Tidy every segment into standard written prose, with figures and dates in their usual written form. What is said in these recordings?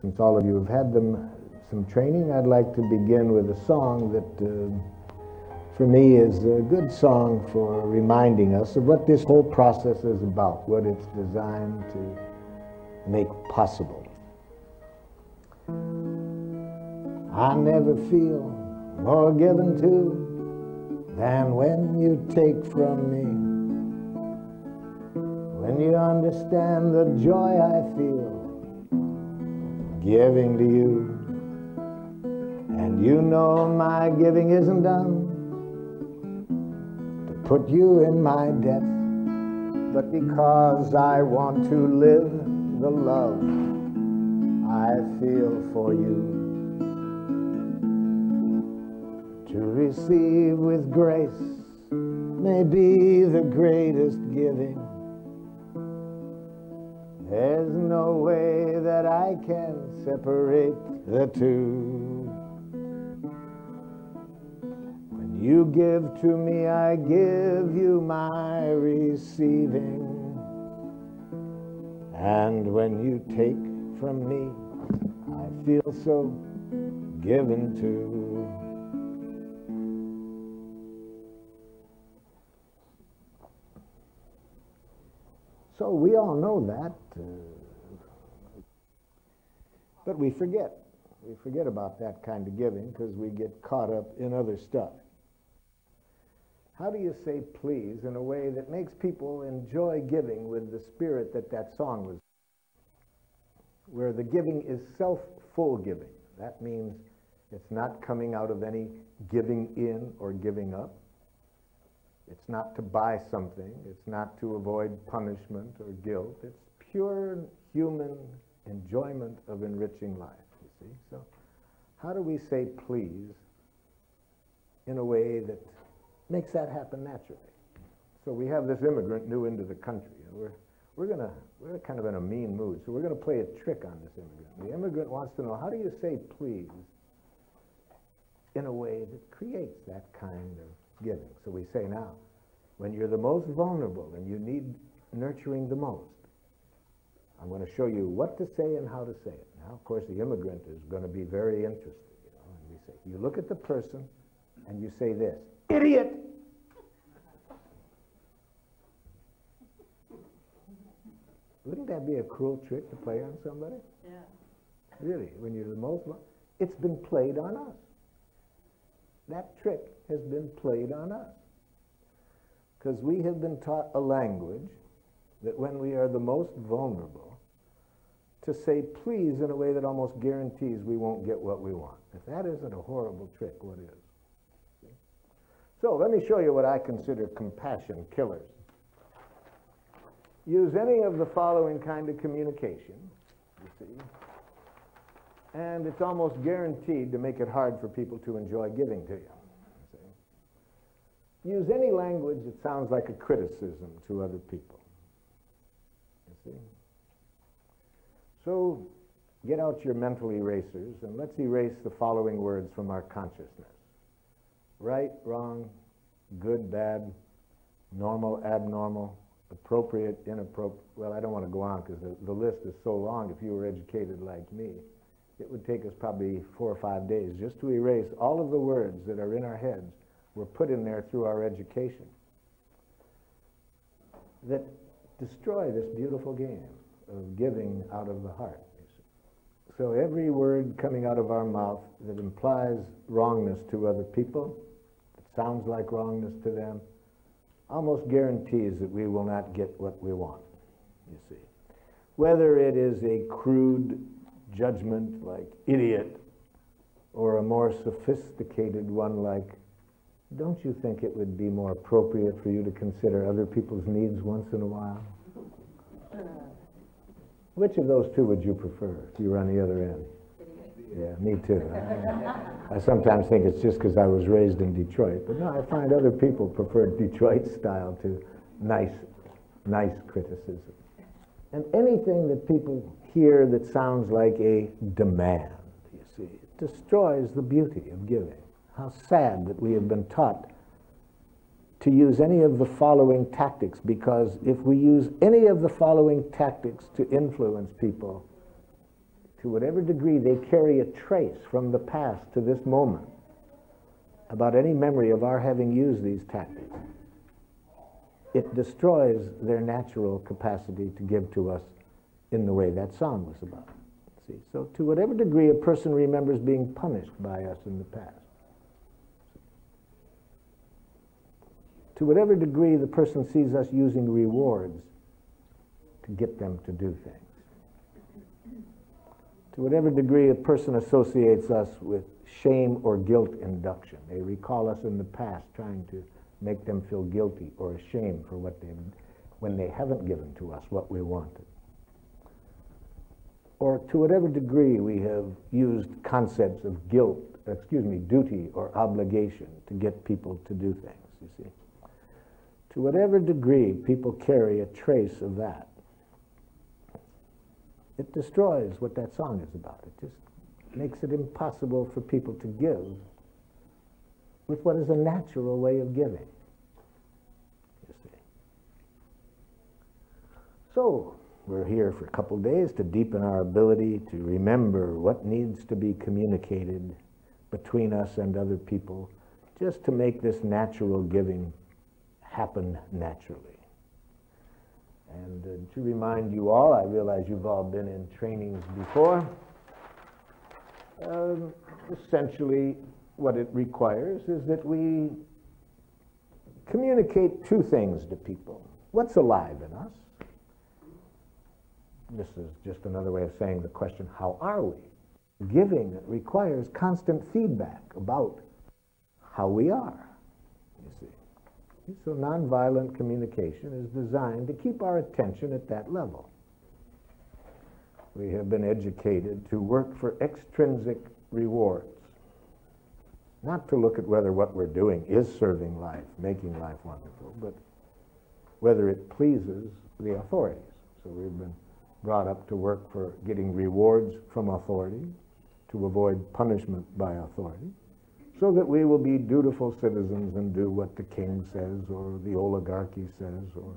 Since all of you have had some training, I'd like to begin with a song that for me is a good song for reminding us of what this whole process is about, what it's designed to make possible. I never feel more given to than when you take from me. When you understand the joy I feel giving to you, and you know my giving isn't done to put you in my debt, but because I want to live the love I feel for you. To receive with grace may be the greatest giving. There's no way that I can separate the two. When you give to me, I give you my receiving. And when you take from me, I feel so given to. So we all know that, but we forget. We forget about that kind of giving because we get caught up in other stuff. How do you say please in a way that makes people enjoy giving with the spirit that that song was, where the giving is self-full giving? That means it's not coming out of any giving in or giving up. It's not to buy something. It's not to avoid punishment or guilt. It's pure human enjoyment of enriching life, you see. So how do we say please in a way that makes that happen naturally? So we have this immigrant new into the country. And we're kind of in a mean mood, so we're going to play a trick on this immigrant. The immigrant wants to know, how do you say please in a way that creates that kind of giving? So we say now, when you're the most vulnerable and you need nurturing the most, I'm going to show you what to say and how to say it. Now, of course, the immigrant is going to be very interested. And we say, you look at the person and you say this, idiot! Wouldn't that be a cruel trick to play on somebody? Yeah. Really, when you're the most vulnerable, it's been played on us. That trick has been played on us because we have been taught a language that when we are the most vulnerable, to say please in a way that almost guarantees we won't get what we want. If that isn't a horrible trick, what is? See? So let me show you what I consider compassion killers. Use any of the following kind of communication, you see, and it's almost guaranteed to make it hard for people to enjoy giving to you. See? Use any language that sounds like a criticism to other people. You see? So get out your mental erasers and let's erase the following words from our consciousness. Right, wrong, good, bad, normal, abnormal, appropriate, inappropriate. Well, I don't want to go on because the list is so long. If you were educated like me, it would take us probably 4 or 5 days just to erase all of the words that are in our heads were put in there through our education that destroy this beautiful game of giving out of the heart. So every word coming out of our mouth that implies wrongness to other people, that sounds like wrongness to them, almost guarantees that we will not get what we want, you see. Whether it is a crude judgment like idiot or a more sophisticated one like, don't you think it would be more appropriate for you to consider other people's needs once in a while? Which of those two would you prefer if you were on the other end? Yeah, me too. I sometimes think it's just because I was raised in Detroit, but no, I find other people prefer Detroit style to nice criticism. And anything that people hear that sounds like a demand, you see, it destroys the beauty of giving. How sad that we have been taught to use any of the following tactics, because if we use any of the following tactics to influence people, to whatever degree they carry a trace from the past to this moment about any memory of our having used these tactics, it destroys their natural capacity to give to us in the way that song was about. See, so to whatever degree a person remembers being punished by us in the past, to whatever degree the person sees us using rewards to get them to do things, to whatever degree a person associates us with shame or guilt induction, they recall us in the past trying to make them feel guilty or ashamed for what they've, when they haven't given to us what we wanted. Or to whatever degree we have used concepts of guilt, duty or obligation to get people to do things, you see. To whatever degree people carry a trace of that, it destroys what that song is about. It just makes it impossible for people to give with what is a natural way of giving, you see. So, we're here for a couple days to deepen our ability to remember what needs to be communicated between us and other people, just to make this natural giving happen naturally. And to remind you all, I realize you've all been in trainings before, essentially what it requires is that we communicate two things to people. What's alive in us? This is just another way of saying the question, how are we? Giving requires constant feedback about how we are, you see. So nonviolent communication is designed to keep our attention at that level. We have been educated to work for extrinsic rewards, not to look at whether what we're doing is serving life, making life wonderful, but whether it pleases the authorities. So we've been brought up to work for getting rewards from authority, to avoid punishment by authority, so that we will be dutiful citizens and do what the king says or the oligarchy says, or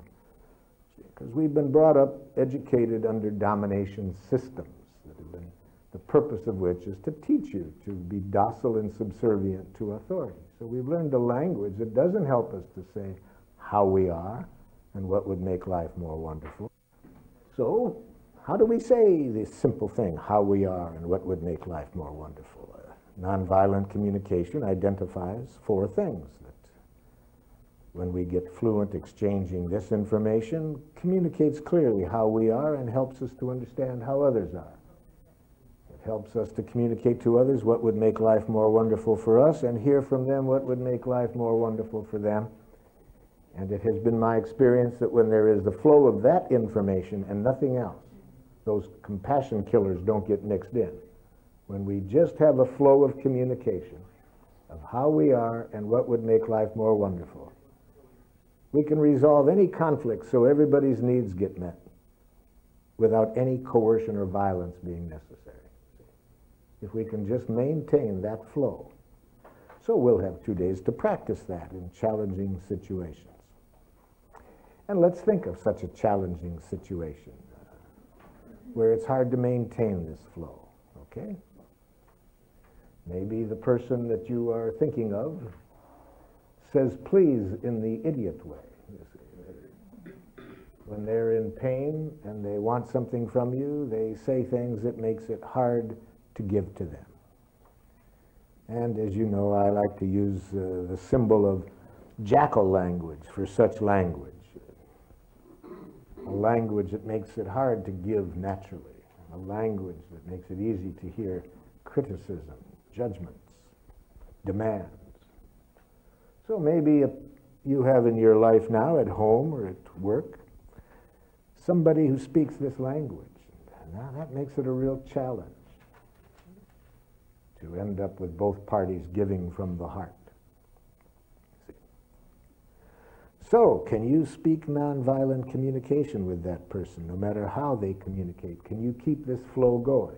because we've been brought up, educated under domination systems that have been, the purpose of which is to teach you to be docile and subservient to authority. So we've learned a language that doesn't help us to say how we are and what would make life more wonderful. So how do we say this simple thing, how we are and what would make life more wonderful? Nonviolent communication identifies four things that, when we get fluent exchanging this information, communicates clearly how we are and helps us to understand how others are. It helps us to communicate to others what would make life more wonderful for us and hear from them what would make life more wonderful for them. And it has been my experience that when there is the flow of that information and nothing else, those compassion killers don't get mixed in. When we just have a flow of communication of how we are and what would make life more wonderful, we can resolve any conflict so everybody's needs get met without any coercion or violence being necessary. If we can just maintain that flow. So we'll have 2 days to practice that in challenging situations. And let's think of such a challenging situation where it's hard to maintain this flow, okay? Maybe the person that you are thinking of says please in the idiot way. When they're in pain and they want something from you, they say things that makes it hard to give to them. And as you know, I like to use the symbol of jackal language for such language. A language that makes it hard to give naturally. A language that makes it easy to hear criticism, judgments, demands. So maybe you have in your life now, at home or at work, somebody who speaks this language. Now that makes it a real challenge to end up with both parties giving from the heart. So, can you speak nonviolent communication with that person, no matter how they communicate? Can you keep this flow going?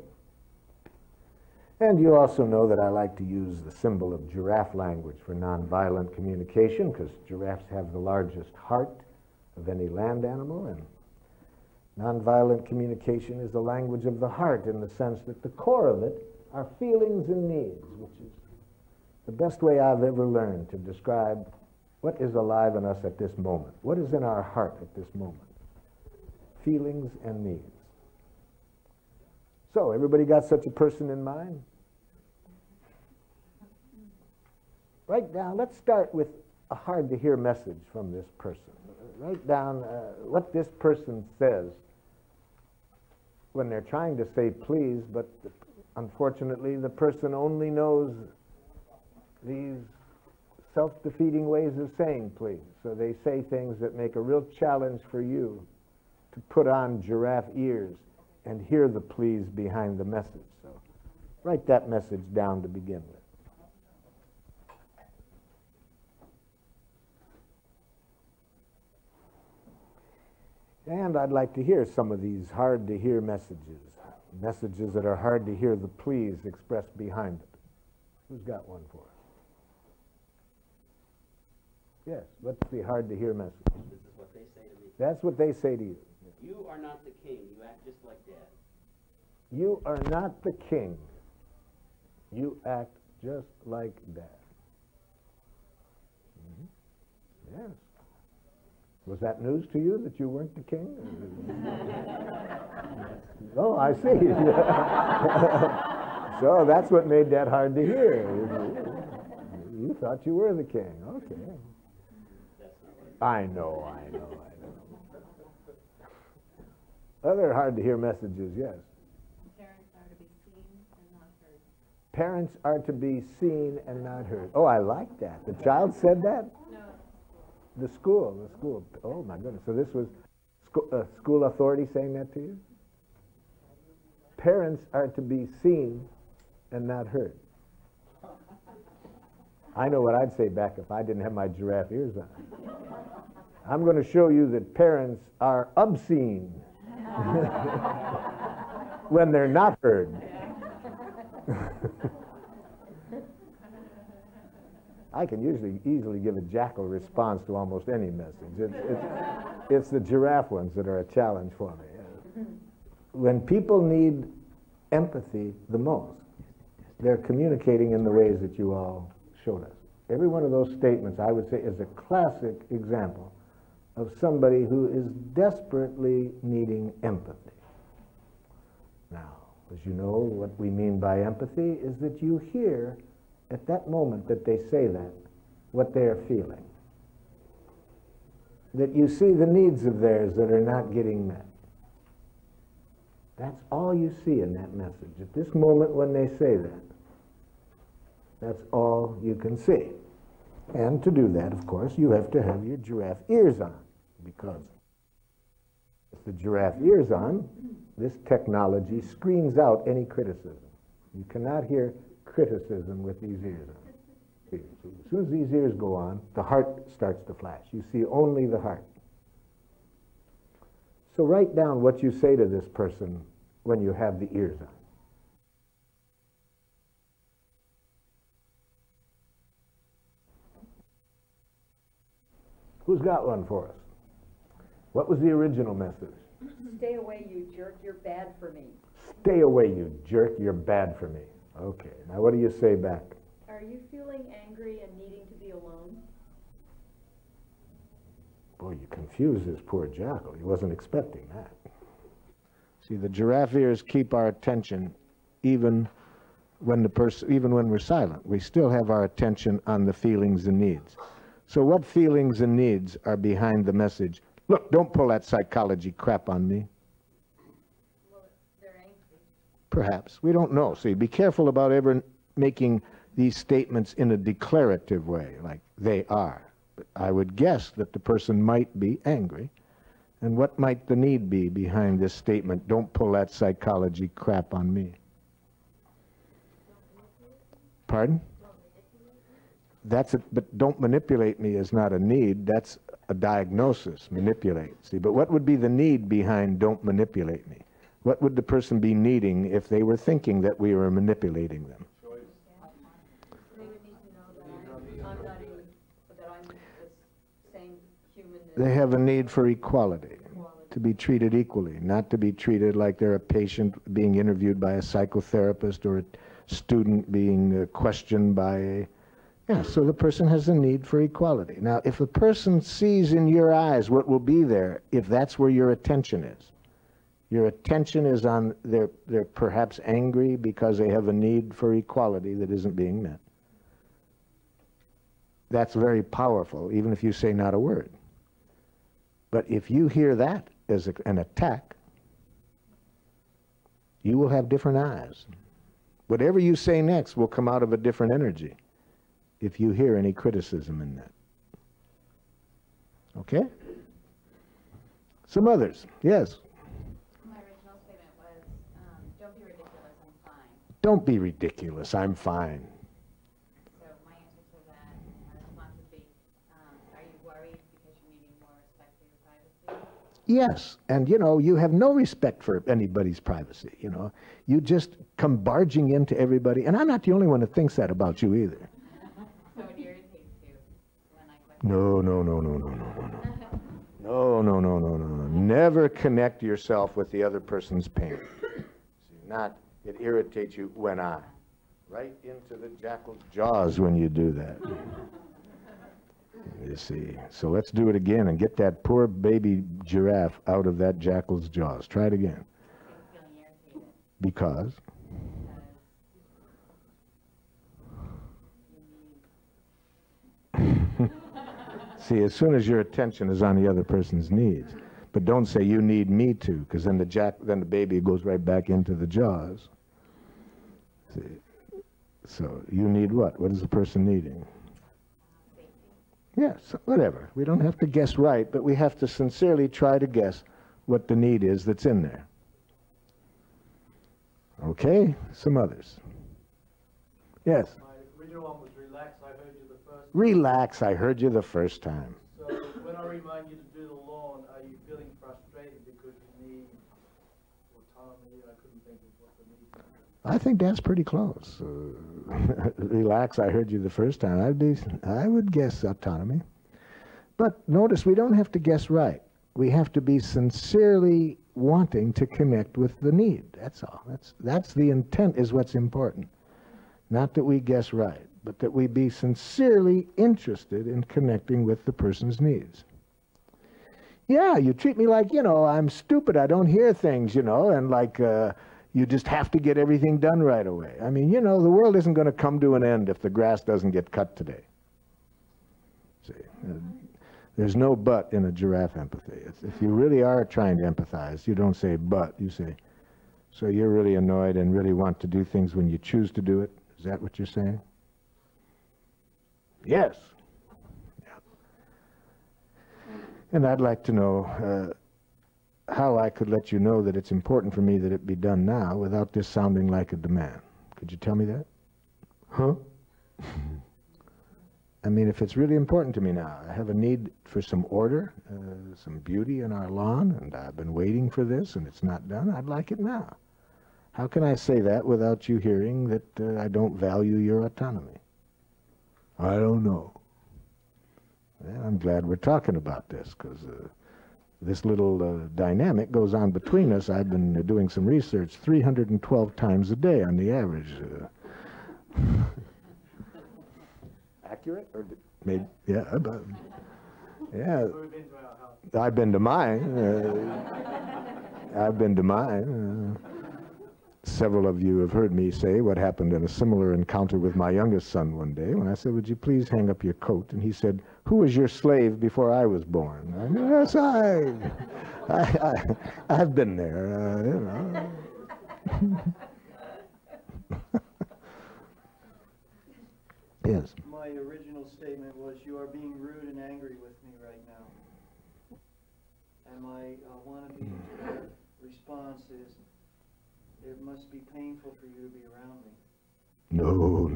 And you also know that I like to use the symbol of giraffe language for nonviolent communication, because giraffes have the largest heart of any land animal, and Nonviolent communication is the language of the heart in the sense that the core of it are feelings and needs, which is the best way I've ever learned to describe what is alive in us at this moment. What is in our heart at this moment? Feelings and needs. So, everybody got such a person in mind? Write down, let's start with a hard-to-hear message from this person. Write down what this person says when they're trying to say please, but unfortunately the person only knows these self-defeating ways of saying please. So they say things that make a real challenge for you to put on giraffe ears and hear the please behind the message. So write that message down to begin with. And I'd like to hear some of these hard-to-hear messages, messages that are hard to hear the please expressed behind it. Who's got one for us? Yes, what's the hard-to-hear message? This is what they say to me. That's what they say to you. You are not the king. You act just like Dad. You are not the king. You act just like Dad. Mm-hmm. Yes. Was that news to you that you weren't the king? Oh, I see. So that's what made that hard to hear. You thought you were the king. Okay. I know. Other hard to hear messages, yes. Parents are to be seen and not heard. Parents are to be seen and not heard. Oh, I like that. The child said that? No. The school. Oh, my goodness. So this was school authority saying that to you? Parents are to be seen and not heard. I know what I'd say back if I didn't have my giraffe ears on. I'm going to show you that parents are obscene when they're not heard. I can easily give a jackal response to almost any message. It's the giraffe ones that are a challenge for me. When people need empathy the most, they're communicating in the ways that you all showed us. Every one of those statements, I would say, is a classic example of somebody who is desperately needing empathy. Now, as you know, what we mean by empathy is that you hear at that moment that they say that, what they are feeling. That you see the needs of theirs that are not getting met. That's all you see in that message. At this moment when they say that, that's all you can see. And to do that, of course, you have to have your giraffe ears on, because with the giraffe ears on, this technology screens out any criticism. You cannot hear criticism with these ears on. As soon as these ears go on, the heart starts to flash. You see only the heart. So write down what you say to this person when you have the ears on. Who's got one for us? What was the original message? Stay away, you jerk, you're bad for me. Stay away, you jerk, you're bad for me. Okay, now what do you say back? Are you feeling angry and needing to be alone? Boy, you confused this poor jackal. He wasn't expecting that. See, the giraffe ears keep our attention even when we're silent. We still have our attention on the feelings and needs. So what feelings and needs are behind the message? Look, don't pull that psychology crap on me. Well, they're angry. Perhaps. We don't know. See, be careful about ever making these statements in a declarative way, like they are. But I would guess that the person might be angry. And what might the need be behind this statement, don't pull that psychology crap on me? Pardon? But don't manipulate me is not a need, that's a diagnosis, manipulate. See, but what would be the need behind don't manipulate me? What would the person be needing if they were thinking that we were manipulating them? They would need to know that I'm the same human. They have a need for equality. to be treated equally, not to be treated like they're a patient being interviewed by a psychotherapist or a student being questioned by a... Yeah, so the person has a need for equality. Now, if the person sees in your eyes what will be there, if that's where your attention is, your attention is on they're perhaps angry because they have a need for equality that isn't being met. That's very powerful, even if you say not a word. But if you hear that as an attack, you will have different eyes. Whatever you say next will come out of a different energy if you hear any criticism in that. Okay? Some others. Yes? My original statement was, don't be ridiculous, I'm fine. Don't be ridiculous, I'm fine. So my answer to that, my response would be, are you worried because you're needing more respect for your privacy? Yes, and you know, you have no respect for anybody's privacy, you know. You just come barging into everybody, and I'm not the only one that thinks that about you either. So it irritates you when I question. No. Never connect yourself with the other person's pain. It irritates you when right into the jackal's jaws when you do that. You see. So let's do it again and get that poor baby giraffe out of that jackal's jaws. Try it again. I'm feeling irritated. Because? See, as soon as your attention is on the other person's needs, but don't say you need me to, because then the baby goes right back into the jaws. See, so you need what? What is the person needing? Yes, whatever. We don't have to guess right, but we have to sincerely try to guess what the need is that's in there. Okay, some others. Yes. My original one was relax, I heard you the first time. Relax, I heard you the first time. So when I remind you to do the lawn, are you feeling frustrated because you need autonomy? I couldn't think of what the need is. I think that's pretty close. Relax, I heard you the first time. I would guess autonomy. But notice we don't have to guess right. We have to be sincerely wanting to connect with the need. That's all. That's the intent is what's important. Not that we guess right, but that we be sincerely interested in connecting with the person's needs. Yeah, you treat me like, you know, I'm stupid, I don't hear things, you know, and like you just have to get everything done right away. I mean, you know, the world isn't going to come to an end if the grass doesn't get cut today. See, there's no but in a giraffe empathy. If you really are trying to empathize, you don't say but, you say, so you're really annoyed and really want to do things when you choose to do it? Is that what you're saying? Yes. Yeah. And I'd like to know how I could let you know that it's important for me that it be done now without this sounding like a demand. Could you tell me that? Huh? I mean, if it's really important to me now, I have a need for some order, some beauty in our lawn, and I've been waiting for this and it's not done, I'd like it now. How can I say that without you hearing that I don't value your autonomy? I don't know. Well, I'm glad we're talking about this, because this little dynamic goes on between us. I've been doing some research 312 times a day on the average. Accurate? Or maybe, yeah, but, yeah. I've been to mine. I've been to mine. Several of you have heard me say what happened in a similar encounter with my youngest son one day when I said, would you please hang up your coat? And he said, who was your slave before I was born? I mean, yes, I've been there, you know. Yes. My original statement was, you are being rude and angry with me right now. And my wannabe response is, it must be painful for you to be around me. No.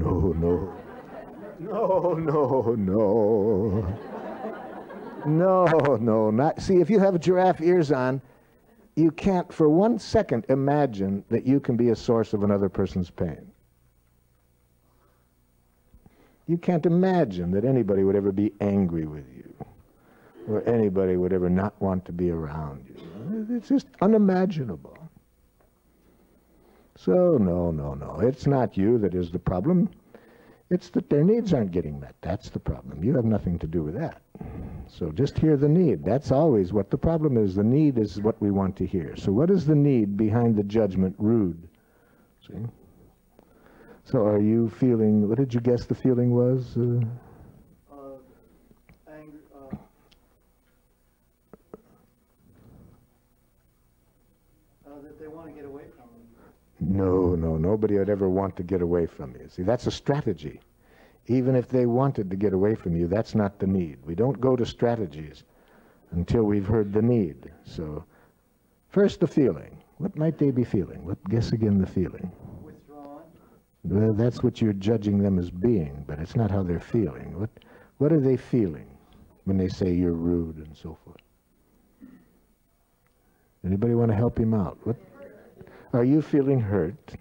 No, not. See, if you have giraffe ears on, you can't for 1 second imagine that you can be a source of another person's pain. You can't imagine that anybody would ever be angry with you. or anybody would ever not want to be around you. It's just unimaginable. So, no. It's not you that is the problem. It's that their needs aren't getting met. That's the problem. You have nothing to do with that. So just hear the need. That's always what the problem is. The need is what we want to hear. So what is the need behind the judgment? Rude. See? So are you feeling, what did you guess the feeling was? Anger, that they want to get away from me. No, nobody would ever want to get away from you. See, that's a strategy. Even if they wanted to get away from you, that's not the need. We don't go to strategies until we've heard the need. So, first the feeling. What might they be feeling? Guess again the feeling. Withdrawn. Well, that's what you're judging them as being, but it's not how they're feeling. What are they feeling when they say you're rude and so forth? Anybody want to help him out? What? Are you feeling hurt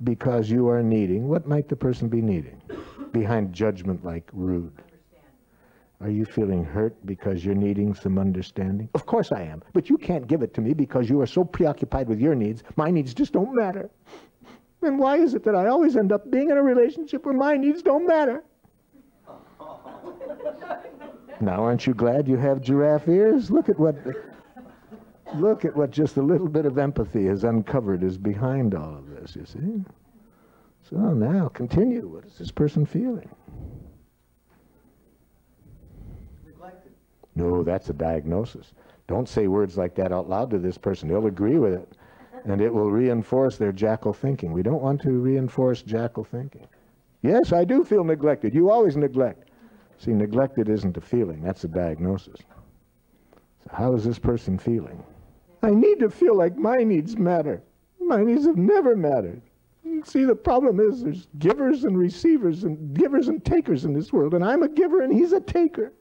because you are needing? What might the person be needing behind judgment like rude? Are you feeling hurt because you're needing some understanding? Of course I am, but you can't give it to me because you are so preoccupied with your needs. My needs just don't matter. And why is it that I always end up being in a relationship where my needs don't matter? Now, aren't you glad you have giraffe ears? Look at what just a little bit of empathy has uncovered is behind all of this, you see? So now, continue. What is this person feeling? Neglected. No, that's a diagnosis. Don't say words like that out loud to this person. They'll agree with it, and it will reinforce their jackal thinking. We don't want to reinforce jackal thinking. Yes, I do feel neglected. You always neglect. See, neglected isn't a feeling. That's a diagnosis. So how is this person feeling? I need to feel like my needs matter. My needs have never mattered. See, the problem is there's givers and receivers and givers and takers in this world, and I'm a giver and he's a taker.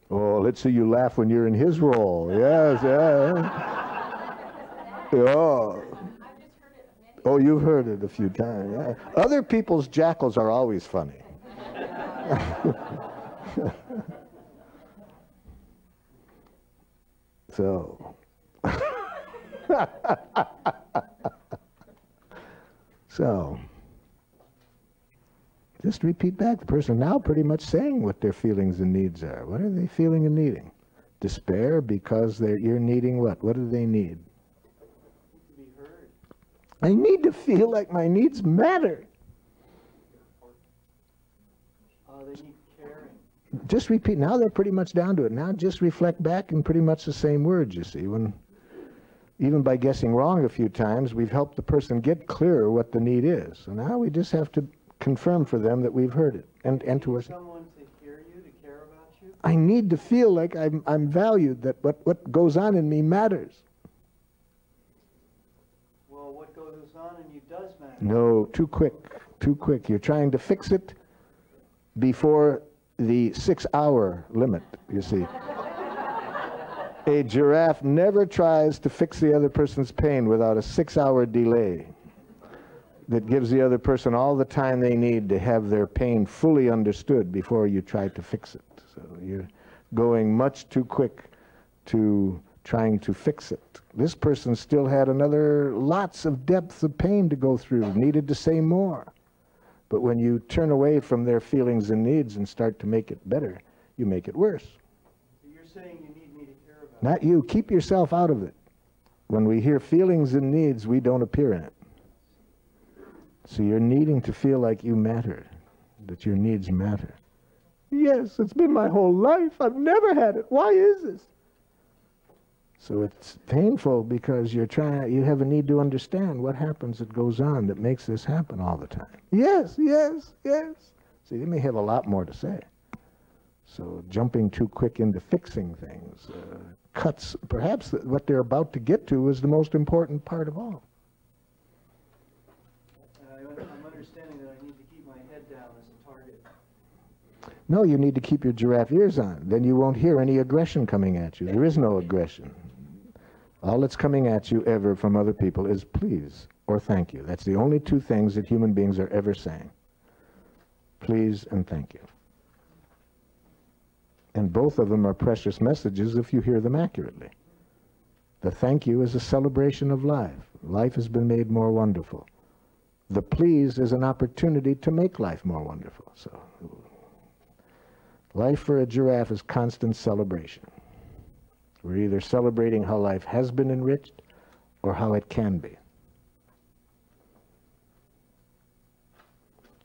Oh, let's see you laugh when you're in his role. Yes, yeah. Oh, you've heard it a few times. Yeah. Other people's jackals are always funny. So, just repeat back. The person now pretty much saying what their feelings and needs are. What are they feeling and needing? Despair because you're needing what? What do they need? To be heard. I need to feel like my needs matter. They need caring. Just repeat. Now they're pretty much down to it. Now just reflect back in pretty much the same words, you see. Even by guessing wrong a few times, we've helped the person get clearer what the need is. So now we just have to confirm for them that we've heard it. And to us, Someone to hear you, to care about you? I need to feel like I'm valued, that what goes on in me matters. Well, what goes on in you does matter. No, too quick. You're trying to fix it before the 6-hour limit, you see. A giraffe never tries to fix the other person's pain without a 6-hour delay that gives the other person all the time they need to have their pain fully understood before you try to fix it. So you're going much too quick to trying to fix it. This person still had lots of depth of pain to go through, needed to say more. But when you turn away from their feelings and needs and start to make it better, you make it worse. So you're saying you need me to care about Not you. Keep yourself out of it. When we hear feelings and needs, we don't appear in it. So you're needing to feel like you matter, that your needs matter. Yes, it's been my whole life. I've never had it. Why is this? So it's painful because you have a need to understand what happens that goes on that makes this happen all the time. Yes. See, they may have a lot more to say. So jumping too quick into fixing things cuts, perhaps what they're about to get to is the most important part of all. I'm understanding that I need to keep my head down as a target. No, you need to keep your giraffe ears on. Then you won't hear any aggression coming at you. There is no aggression. All that's coming at you ever from other people is please or thank you. That's the only two things that human beings are ever saying. Please and thank you. And both of them are precious messages if you hear them accurately. The thank you is a celebration of life. Life has been made more wonderful. The please is an opportunity to make life more wonderful. So, life for a giraffe is constant celebration. We're either celebrating how life has been enriched or how it can be.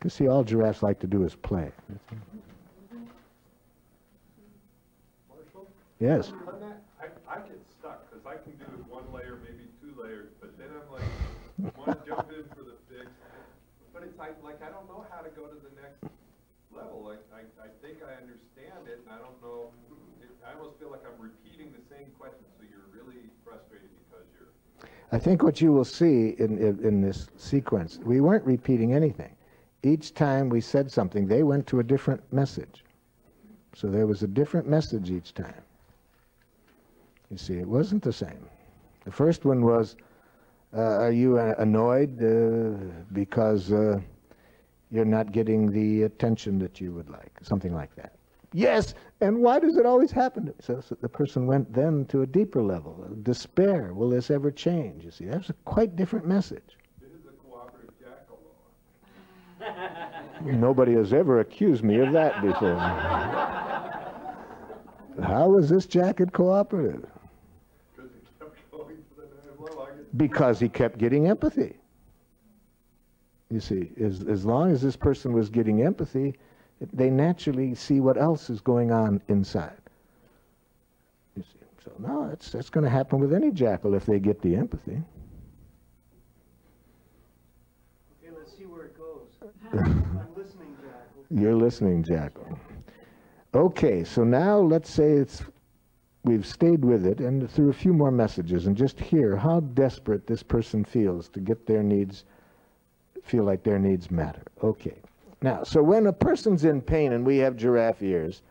You see, all giraffes like to do is play. Marshall? Yes. On that, I get stuck because I can do it one layer, maybe two layers, but then I'm like, want to jump in for the fix. But it's like I don't know how to go to the next level. I think I understand it, and I don't know. I almost feel like I'm repeating the same question, so you're really frustrated because you're... I think what you will see in this sequence, we weren't repeating anything. Each time we said something, they went to a different message. So there was a different message each time. You see, it wasn't the same. The first one was, are you annoyed because you're not getting the attention that you would like? Something like that. Yes, and why does it always happen to me? So the person went then to a deeper level, despair. Will this ever change? You see, that's a quite different message. This is a cooperative jackal law. Nobody has ever accused me of that before. How is this jacket cooperative? Because he kept going to the next level. Because he kept getting empathy. You see, as long as this person was getting empathy, they naturally see what else is going on inside. You see, so no, that's going to happen with any jackal if they get the empathy. Okay, let's see where it goes. I'm listening, Jackal. You're listening, jackal. Okay, so now let's say we've stayed with it and through a few more messages and just hear how desperate this person feels to get their needs, feel like their needs matter. Okay. Now, so when a person's in pain and we have giraffe ears,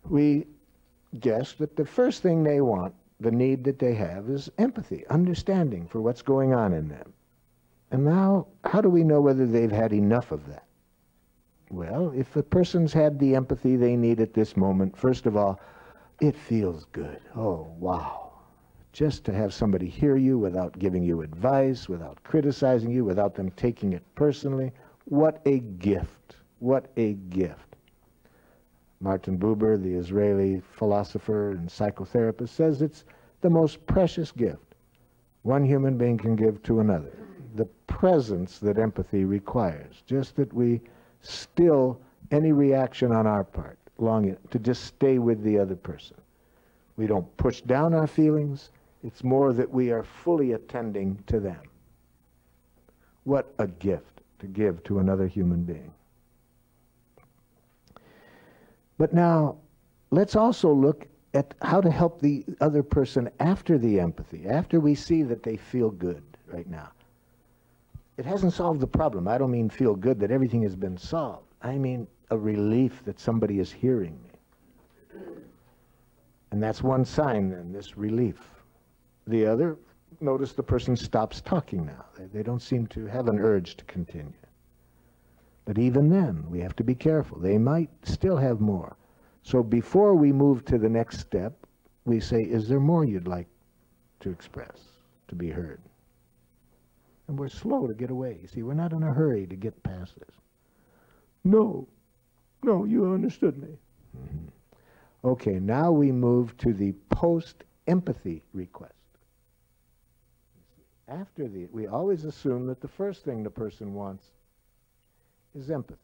we guess that the first thing they want, the need that they have, is empathy, understanding for what's going on in them. And now, how do we know whether they've had enough of that? Well, if the person's had the empathy they need at this moment, first of all, it feels good. Oh, wow. Just to have somebody hear you without giving you advice, without criticizing you, without them taking it personally. What a gift. What a gift. Martin Buber, the Israeli philosopher and psychotherapist, says it's the most precious gift one human being can give to another. The presence that empathy requires. Just that we still any reaction on our part, longing to just stay with the other person. We don't push down our feelings. It's more that we are fully attending to them. What a gift to give to another human being. But now, let's also look at how to help the other person after the empathy, after we see that they feel good right now. It hasn't solved the problem. I don't mean feel good that everything has been solved. I mean a relief that somebody is hearing me. And that's one sign then, this relief. The other, notice the person stops talking now. They don't seem to have an urge to continue. But even then, we have to be careful. They might still have more. So before we move to the next step, we say, is there more you'd like to express, to be heard? And we're slow to get away. You see, we're not in a hurry to get past this. No, you understood me. Mm-hmm. Okay, now we move to the post-empathy request. After we always assume that the first thing the person wants is empathy.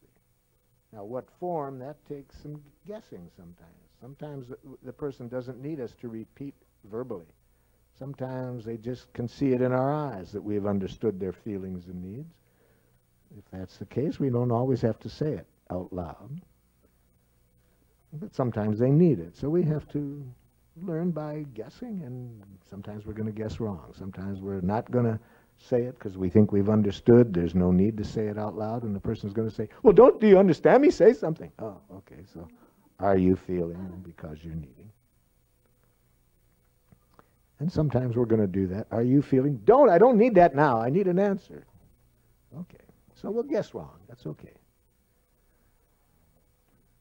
Now, what form, that takes some guessing sometimes. Sometimes the person doesn't need us to repeat verbally. Sometimes they just can see it in our eyes that we've understood their feelings and needs. If that's the case, we don't always have to say it out loud. But sometimes they need it. So we have to learn by guessing, and sometimes we're going to guess wrong. Sometimes we're not going to say it because we think we've understood. There's no need to say it out loud, and the person's going to say, well, do you understand me? Say something. Oh, okay, so are you feeling because you're needing? And sometimes we're going to do that. Are you feeling? I don't need that now. I need an answer. Okay. So we'll guess wrong. That's okay.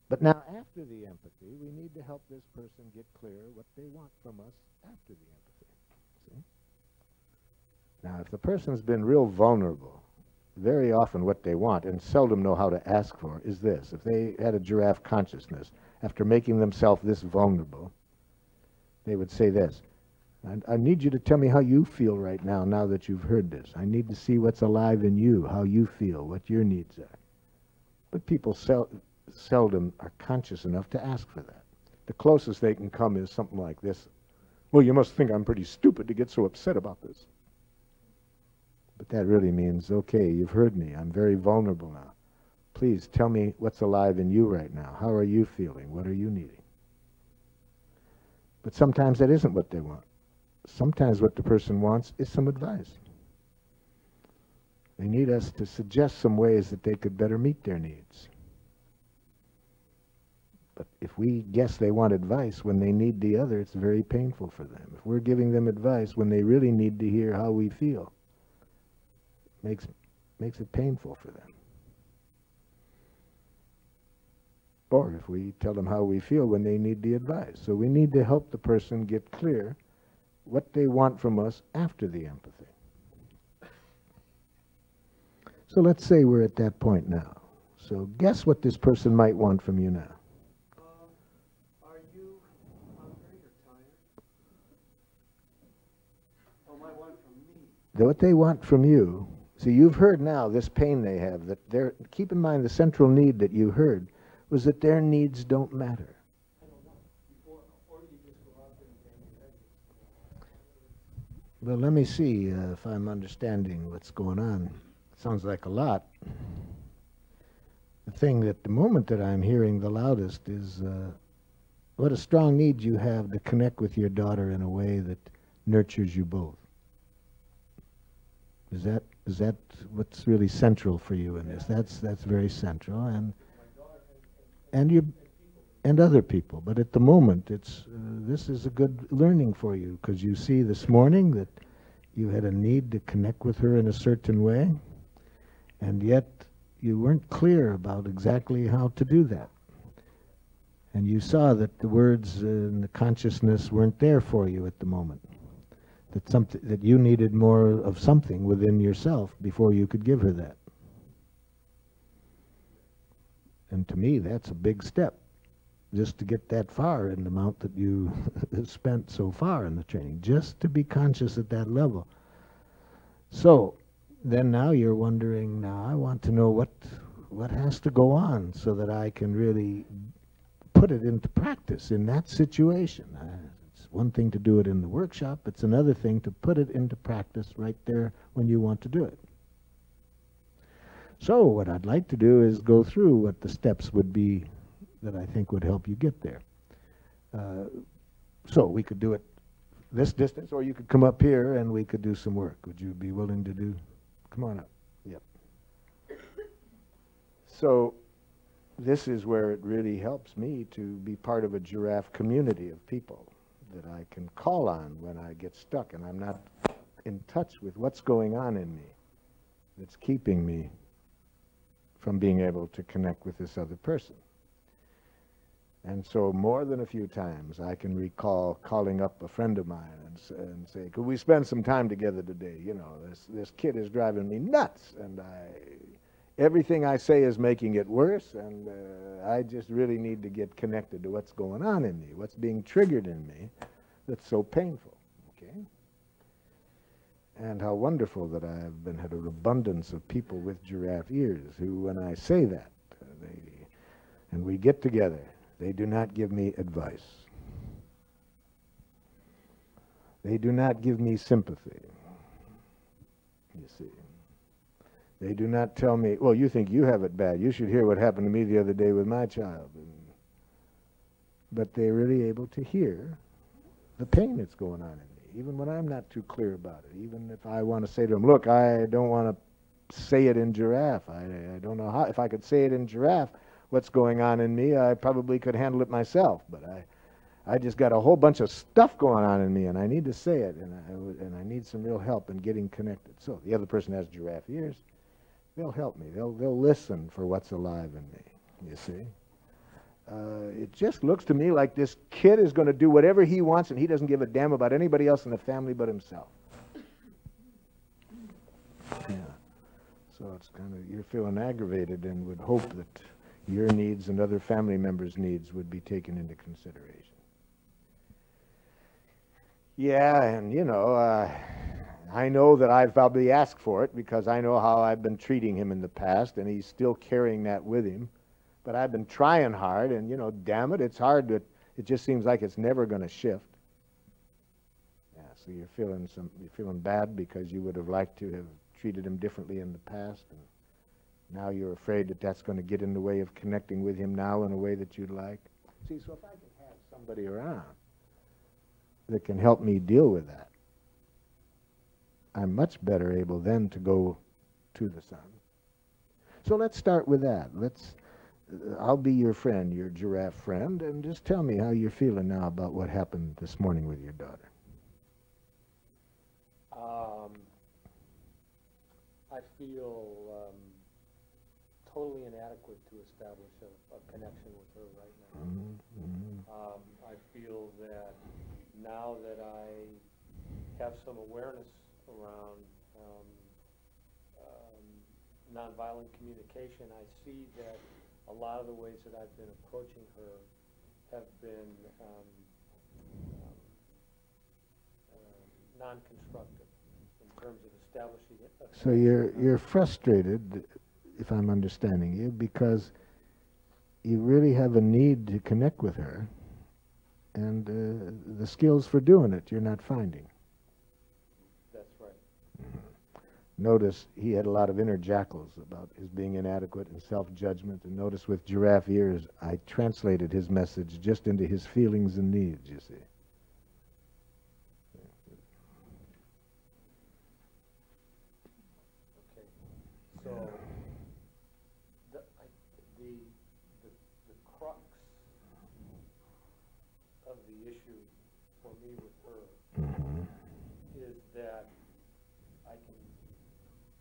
But now, after the empathy, we need to help this person get clear what they want from us after the empathy. See? Now, if the person's been real vulnerable, very often what they want, and seldom know how to ask for, is this. If they had a giraffe consciousness, after making themselves this vulnerable, they would say this: I need you to tell me how you feel right now, now that you've heard this. I need to see what's alive in you, how you feel, what your needs are. But people seldom are conscious enough to ask for that. The closest they can come is something like this: well, you must think I'm pretty stupid to get so upset about this. But that really means, okay, you've heard me. I'm very vulnerable now. Please tell me what's alive in you right now. How are you feeling? What are you needing? But sometimes that isn't what they want. Sometimes what the person wants is some advice. They need us to suggest some ways that they could better meet their needs. But if we guess they want advice when they need the other, it's very painful for them. If we're giving them advice when they really need to hear how we feel, makes it painful for them. Or if we tell them how we feel when they need the advice. So we need to help the person get clear what they want from us after the empathy. So let's say we're at that point now. So guess what this person might want from you now. Are you hungry or tired? Oh, might want from me. What they want from you, see, you've heard now this pain they have, that they're, keep in mind the central need that you heard was that their needs don't matter. Well, let me see if I'm understanding what's going on. Sounds like a lot. The thing at the moment that I'm hearing the loudest is what a strong need you have to connect with your daughter in a way that nurtures you both. Is that what's really central for you in this? That's very central, and other people. But at the moment, it's this is a good learning for you, because you see this morning that you had a need to connect with her in a certain way, and yet you weren't clear about exactly how to do that. And you saw that the words and the consciousness weren't there for you at the moment. That you needed more of something within yourself before you could give her that. And to me, that's a big step, just to get that far in the amount that you spent so far in the training, just to be conscious at that level. So then now you're wondering, now I want to know what has to go on so that I can really put it into practice in that situation. It's one thing to do it in the workshop, it's another thing to put it into practice right there when you want to do it. So what I'd like to do is go through what the steps would be that I think would help you get there. So we could do it this distance, or you could come up here and we could do some work. Would you be willing to do? Come on up. Yep. So this is where it really helps me to be part of a giraffe community of people that I can call on when I get stuck and I'm not in touch with what's going on in me that's keeping me from being able to connect with this other person. And so more than a few times I can recall calling up a friend of mine and say, could we spend some time together today? You know, this kid is driving me nuts, and everything I say is making it worse, and I just really need to get connected to what's going on in me, what's being triggered in me that's so painful, okay? And how wonderful that I have had an abundance of people with giraffe ears who, when I say that, and we get together, they do not give me advice. They do not give me sympathy, you see. They do not tell me, well, you think you have it bad. You should hear what happened to me the other day with my child. But they're really able to hear the pain that's going on in me, even when I'm not too clear about it. Even if I want to say to them, look, I don't want to say it in giraffe. I don't know how. If I could say it in giraffe, what's going on in me, I probably could handle it myself. But I just got a whole bunch of stuff going on in me, and I need to say it, and I need some real help in getting connected. So the other person has giraffe ears. They'll help me. They'll listen for what's alive in me, you see. It just looks to me like this kid is going to do whatever he wants, and he doesn't give a damn about anybody else in the family but himself. Yeah. So it's kind of, you're feeling aggravated and would hope that your needs and other family members' needs would be taken into consideration. Yeah, and you know, I know that I've probably asked for it because I know how I've been treating him in the past, and he's still carrying that with him. But I've been trying hard, and you know, damn it, it's hard to, it just seems like it's never going to shift. Yeah, so you're feeling bad because you would have liked to have treated him differently in the past, and now you're afraid that that's going to get in the way of connecting with him now in a way that you'd like. See, so if I can have somebody around that can help me deal with that, I'm much better able then to go to the sun. So let's start with that. I'll be your friend, your giraffe friend, and just tell me how you're feeling now about what happened this morning with your daughter. I feel totally inadequate to establish a connection with her right now. I feel that now that I have some awareness around nonviolent communication, I see that a lot of the ways that I've been approaching her have been non-constructive in terms of establishing it. So you're frustrated, if I'm understanding you, because you really have a need to connect with her, and the skills for doing it you're not finding. That's right. Notice he had a lot of inner jackals about his being inadequate and self-judgment, and notice with giraffe ears I translated his message just into his feelings and needs, you see. Okay. So the crux of the issue for me with her is that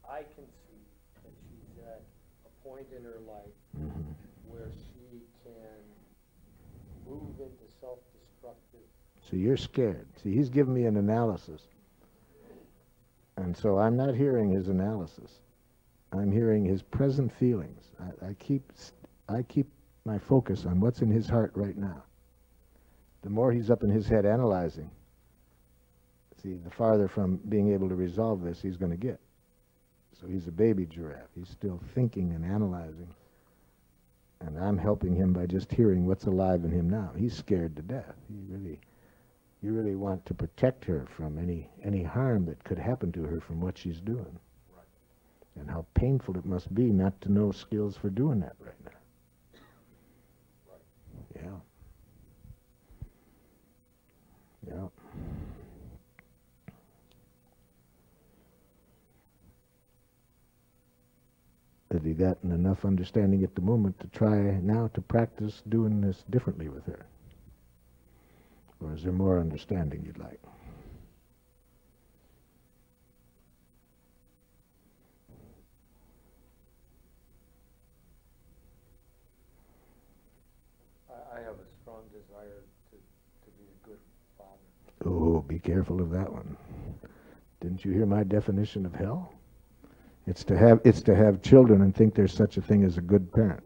I can see that she's at a point in her life where she can move into self-destructive. So you're scared. See, he's giving me an analysis, and so I'm not hearing his analysis. I'm hearing his present feelings. I keep my focus on what's in his heart right now. The more he's up in his head analyzing, see, the farther from being able to resolve this he's going to get. So he's a baby giraffe. He's still thinking and analyzing. And I'm helping him by just hearing what's alive in him now. He's scared to death. You really want to protect her from any harm that could happen to her from what she's doing. Right. And how painful it must be not to know skills for doing that right now. Right. Yeah. Yeah. Have you gotten enough understanding at the moment to try now to practice doing this differently with her? Or is there more understanding you'd like? I have a strong desire to be a good father. Oh, be careful of that one. Didn't you hear my definition of hell? It's to have children and think there's such a thing as a good parent.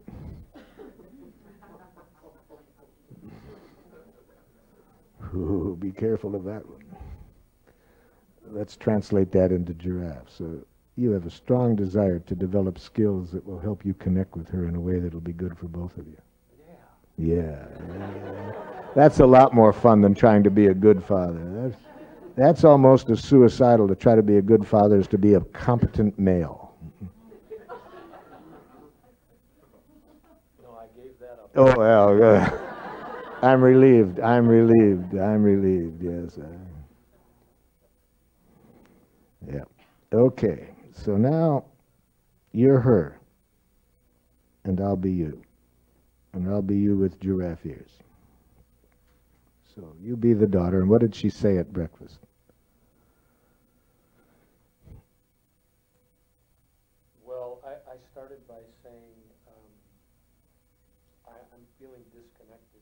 Ooh, be careful of that one. Let's translate that into giraffe. So you have a strong desire to develop skills that will help you connect with her in a way that will be good for both of you. Yeah. That's a lot more fun than trying to be a good father. That's almost as suicidal to try to be a good father as to be a competent male. No, I gave that up. Oh, well, good. I'm relieved, yes. Yeah. Okay, so now you're her, and I'll be you. And I'll be you with giraffe ears. So you be the daughter, and what did she say at breakfast? Well, I started by saying, I'm feeling disconnected.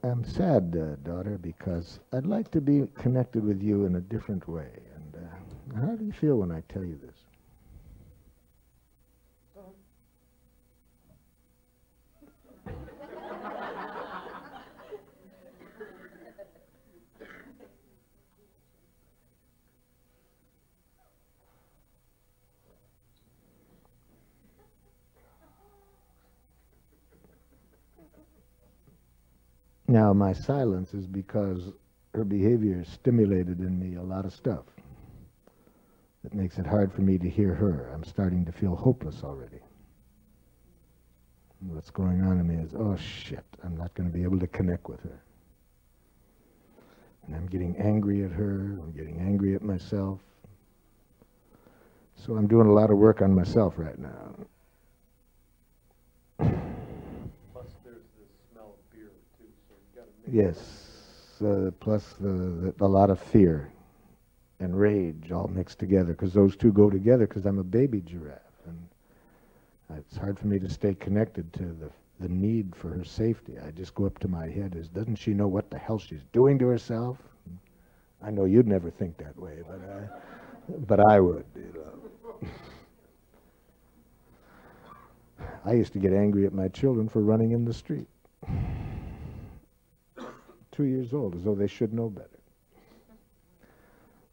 I'm sad, daughter, because I'd like to be connected with you in a different way. And how do you feel when I tell you this? Now, my silence is because her behavior stimulated in me a lot of stuff that makes it hard for me to hear her. I'm starting to feel hopeless already. And what's going on in me is, oh shit, I'm not going to be able to connect with her. And I'm getting angry at her, I'm getting angry at myself. So I'm doing a lot of work on myself right now. Yes, plus a lot of fear and rage all mixed together, because those two go together, because I'm a baby giraffe. And it's hard for me to stay connected to the need for her safety. I just go up to my head as, doesn't she know what the hell she's doing to herself? I know you'd never think that way, but I would. You know. I used to get angry at my children for running in the street. 2 years old, as though they should know better.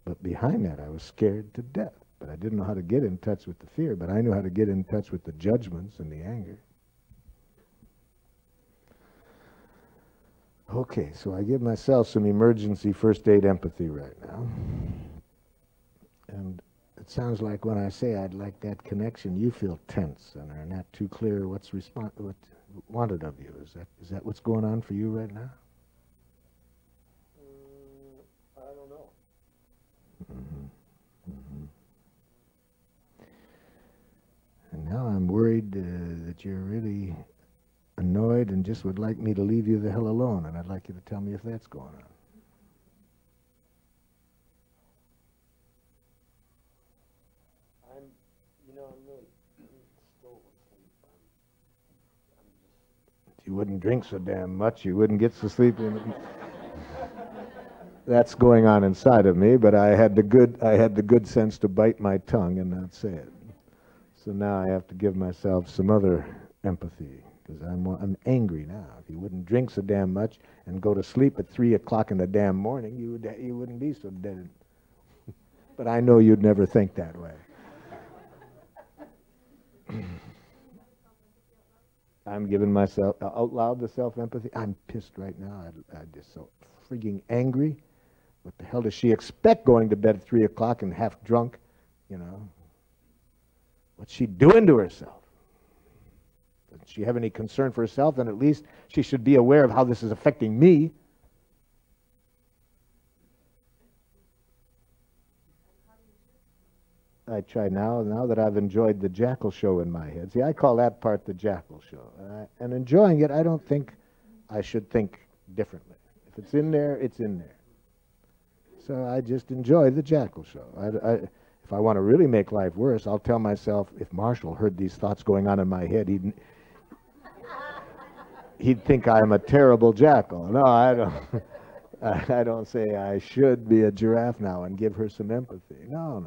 But behind that, I was scared to death. But I didn't know how to get in touch with the fear, but I knew how to get in touch with the judgments and the anger. Okay, so I give myself some emergency first aid empathy right now. And it sounds like when I say I'd like that connection, you feel tense and are not too clear what's wanted of you. Is that what's going on for you right now? I don't know. And now I'm worried that you're really annoyed and just would like me to leave you the hell alone, and I'd like you to tell me if that's going on. I'm really still asleep. If you wouldn't drink so damn much, you wouldn't get so sleepy. That's going on inside of me, but I had the good sense to bite my tongue and not say it. So now I have to give myself some other empathy, because I'm angry now. If you wouldn't drink so damn much and go to sleep at 3 o'clock in the damn morning, you wouldn't be so dead. But I know you'd never think that way. I'm giving myself out loud the self-empathy. I'm pissed right now. I'm just so frigging angry. What the hell does she expect going to bed at 3 o'clock and half drunk? You know, what's she doing to herself? Does she have any concern for herself? Then at least she should be aware of how this is affecting me. I try now that I've enjoyed the jackal show in my head. See, I call that part the jackal show. And enjoying it, I don't think I should think differently. If it's in there, it's in there. So I just enjoy the jackal show. If I want to really make life worse, I'll tell myself, if Marshall heard these thoughts going on in my head, he'd think I'm a terrible jackal. No, I don't. I don't say I should be a giraffe now and give her some empathy. No.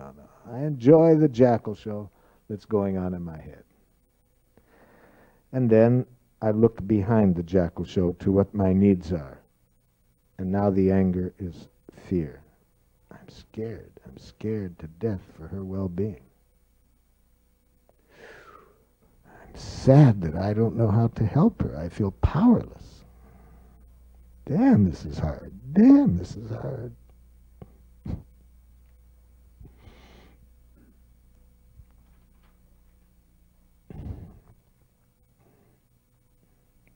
I enjoy the jackal show that's going on in my head. And then I look behind the jackal show to what my needs are. And now the anger is fear. I'm scared. I'm scared to death for her well-being. I'm sad that I don't know how to help her. I feel powerless. Damn, this is hard. Damn, this is hard.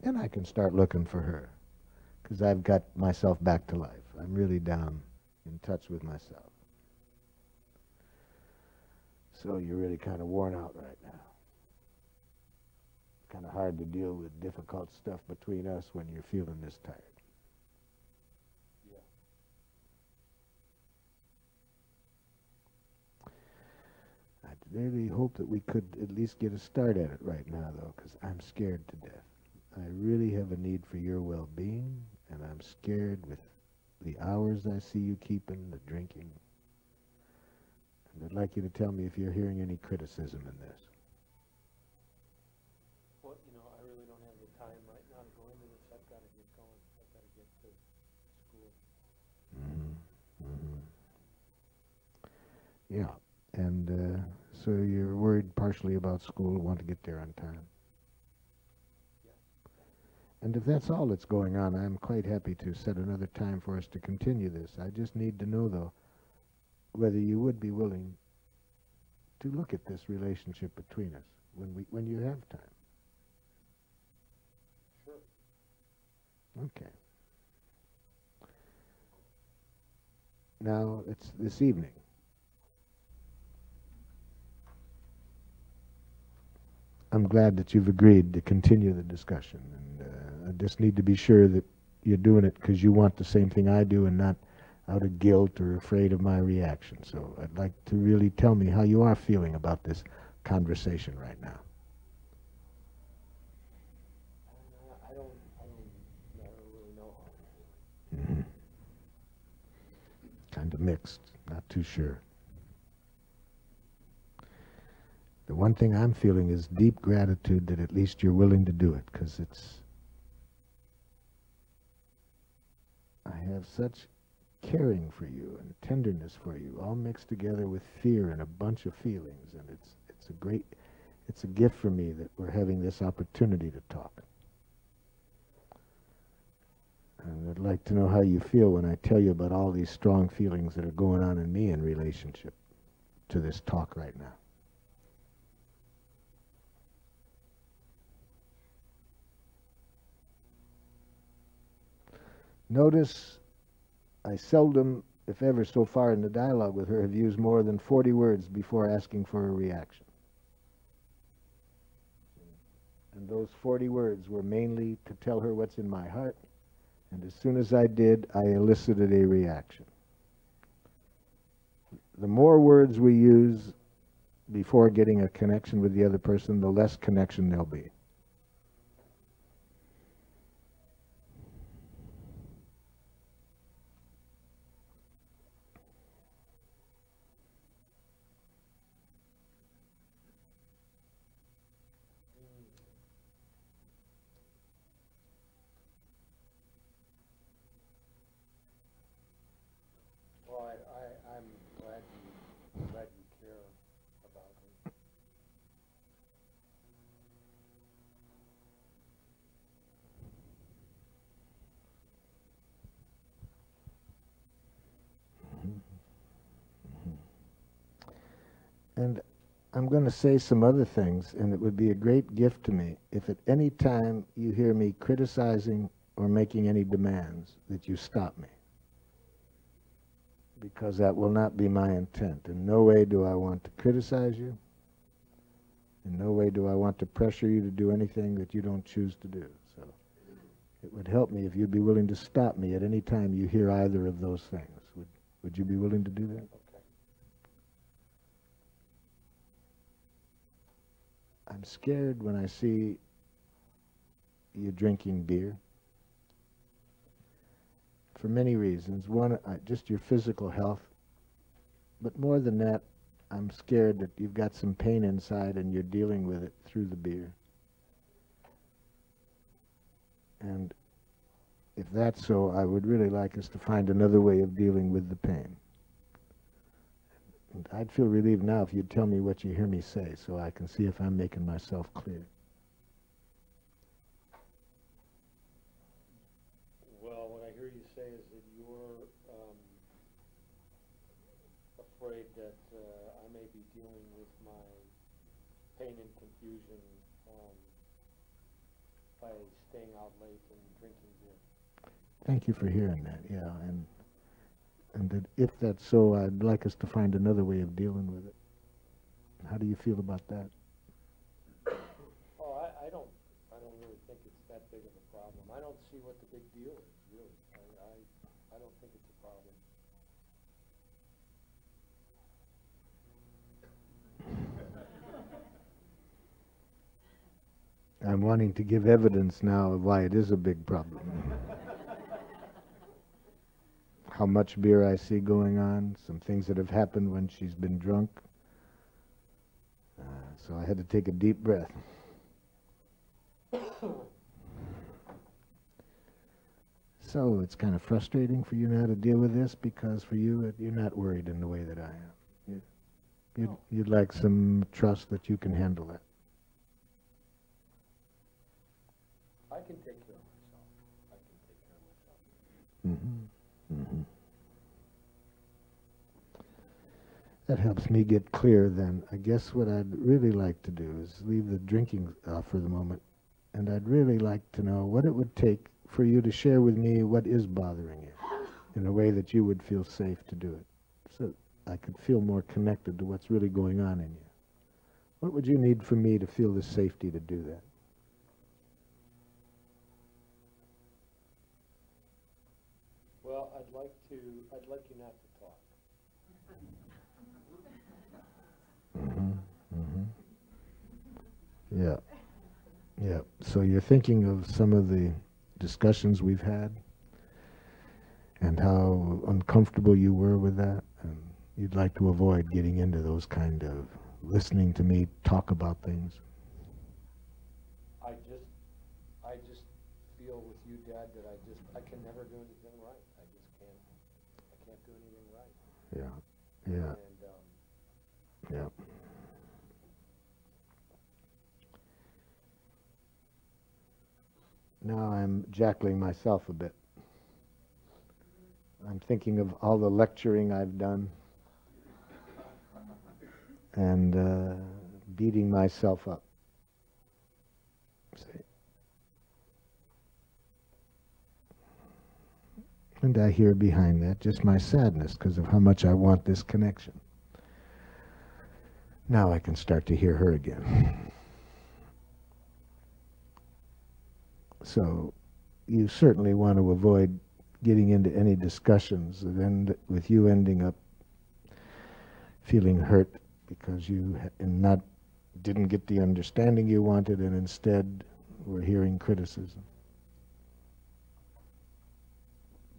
Then I can start looking for her, because I've got myself back to life. I'm really down in touch with myself. So you're really kind of worn out right now. It's kind of hard to deal with difficult stuff between us when you're feeling this tired. really hope that we could at least get a start at it right now, though, because I'm scared to death. I really have a need for your well-being, and I'm scared with the hours I see you keeping, the drinking. And I'd like you to tell me if you're hearing any criticism in this. Well, you know, I really don't have the time right now to go into this. I've got to get going. I've got to get to school. Yeah, and so you're worried partially about school, want to get there on time. And if that's all that's going on, I'm quite happy to set another time for us to continue this. I just need to know, though, whether you would be willing to look at this relationship between us when you have time. Sure. Okay. Now, it's this evening. I'm glad that you've agreed to continue the discussion, and I just need to be sure that you're doing it because you want the same thing I do and not out of guilt or afraid of my reaction. So I'd like to really tell me how you are feeling about this conversation right now. I don't really know how I'm feeling. Kind of mixed, not too sure. The one thing I'm feeling is deep gratitude that at least you're willing to do it, because I have such caring for you and tenderness for you, all mixed together with fear and a bunch of feelings, and it's a gift for me that we're having this opportunity to talk. And I'd like to know how you feel when I tell you about all these strong feelings that are going on in me in relationship to this talk right now. Notice I seldom, if ever so far in the dialogue with her, have used more than 40 words before asking for a reaction. And those 40 words were mainly to tell her what's in my heart, and as soon as I did, I elicited a reaction. The more words we use before getting a connection with the other person, the less connection there'll be. Well, I'm glad you care about me. And I'm going to say some other things, and it would be a great gift to me if at any time you hear me criticizing or making any demands, that you stop me. Because that will not be my intent. In no way do I want to criticize you. In no way do I want to pressure you to do anything that you don't choose to do. So it would help me if you'd be willing to stop me at any time you hear either of those things. Would you be willing to do that? Okay. I'm scared when I see you drinking beer. For many reasons. One, just your physical health. But more than that, I'm scared that you've got some pain inside and you're dealing with it through the beer. And if that's so, I would really like us to find another way of dealing with the pain. And I'd feel relieved now if you'd tell me what you hear me say so I can see if I'm making myself clear. Well, what I hear you say is that you're afraid that I may be dealing with my pain and confusion by staying out late and drinking beer. Thank you for hearing that, yeah. And that if that's so, I'd like us to find another way of dealing with it. How do you feel about that? Oh, I don't really think it's that big of a problem. I don't see what the big deal is, really. I don't think it's a problem. I'm wanting to give evidence now of why it is a big problem. How much beer I see going on, some things that have happened when she's been drunk. So I had to take a deep breath. So it's kind of frustrating for you now to deal with this, because for you, you're not worried in the way that I am. You'd like some trust that you can handle that. I can take care of myself. I can take care of myself. That helps me get clear then. I guess what I'd really like to do is leave the drinking for the moment, and I'd really like to know what it would take for you to share with me what is bothering you in a way that you would feel safe to do it, so I could feel more connected to what's really going on in you. What would you need from me to feel the safety to do that? Well, I'd like you not to talk. Yeah. Yeah. So you're thinking of some of the discussions we've had and how uncomfortable you were with that, and you'd like to avoid getting into those kind of listening to me talk about things. I just feel with you, Dad, that I can never do anything right. I can't do anything right. Yeah. Yeah. And Yeah. Now I'm jackling myself a bit. I'm thinking of all the lecturing I've done and beating myself up. See? And I hear behind that just my sadness because of how much I want this connection. Now I can start to hear her again. So you certainly want to avoid getting into any discussions that end with you ending up feeling hurt because you didn't get the understanding you wanted, and instead were hearing criticism.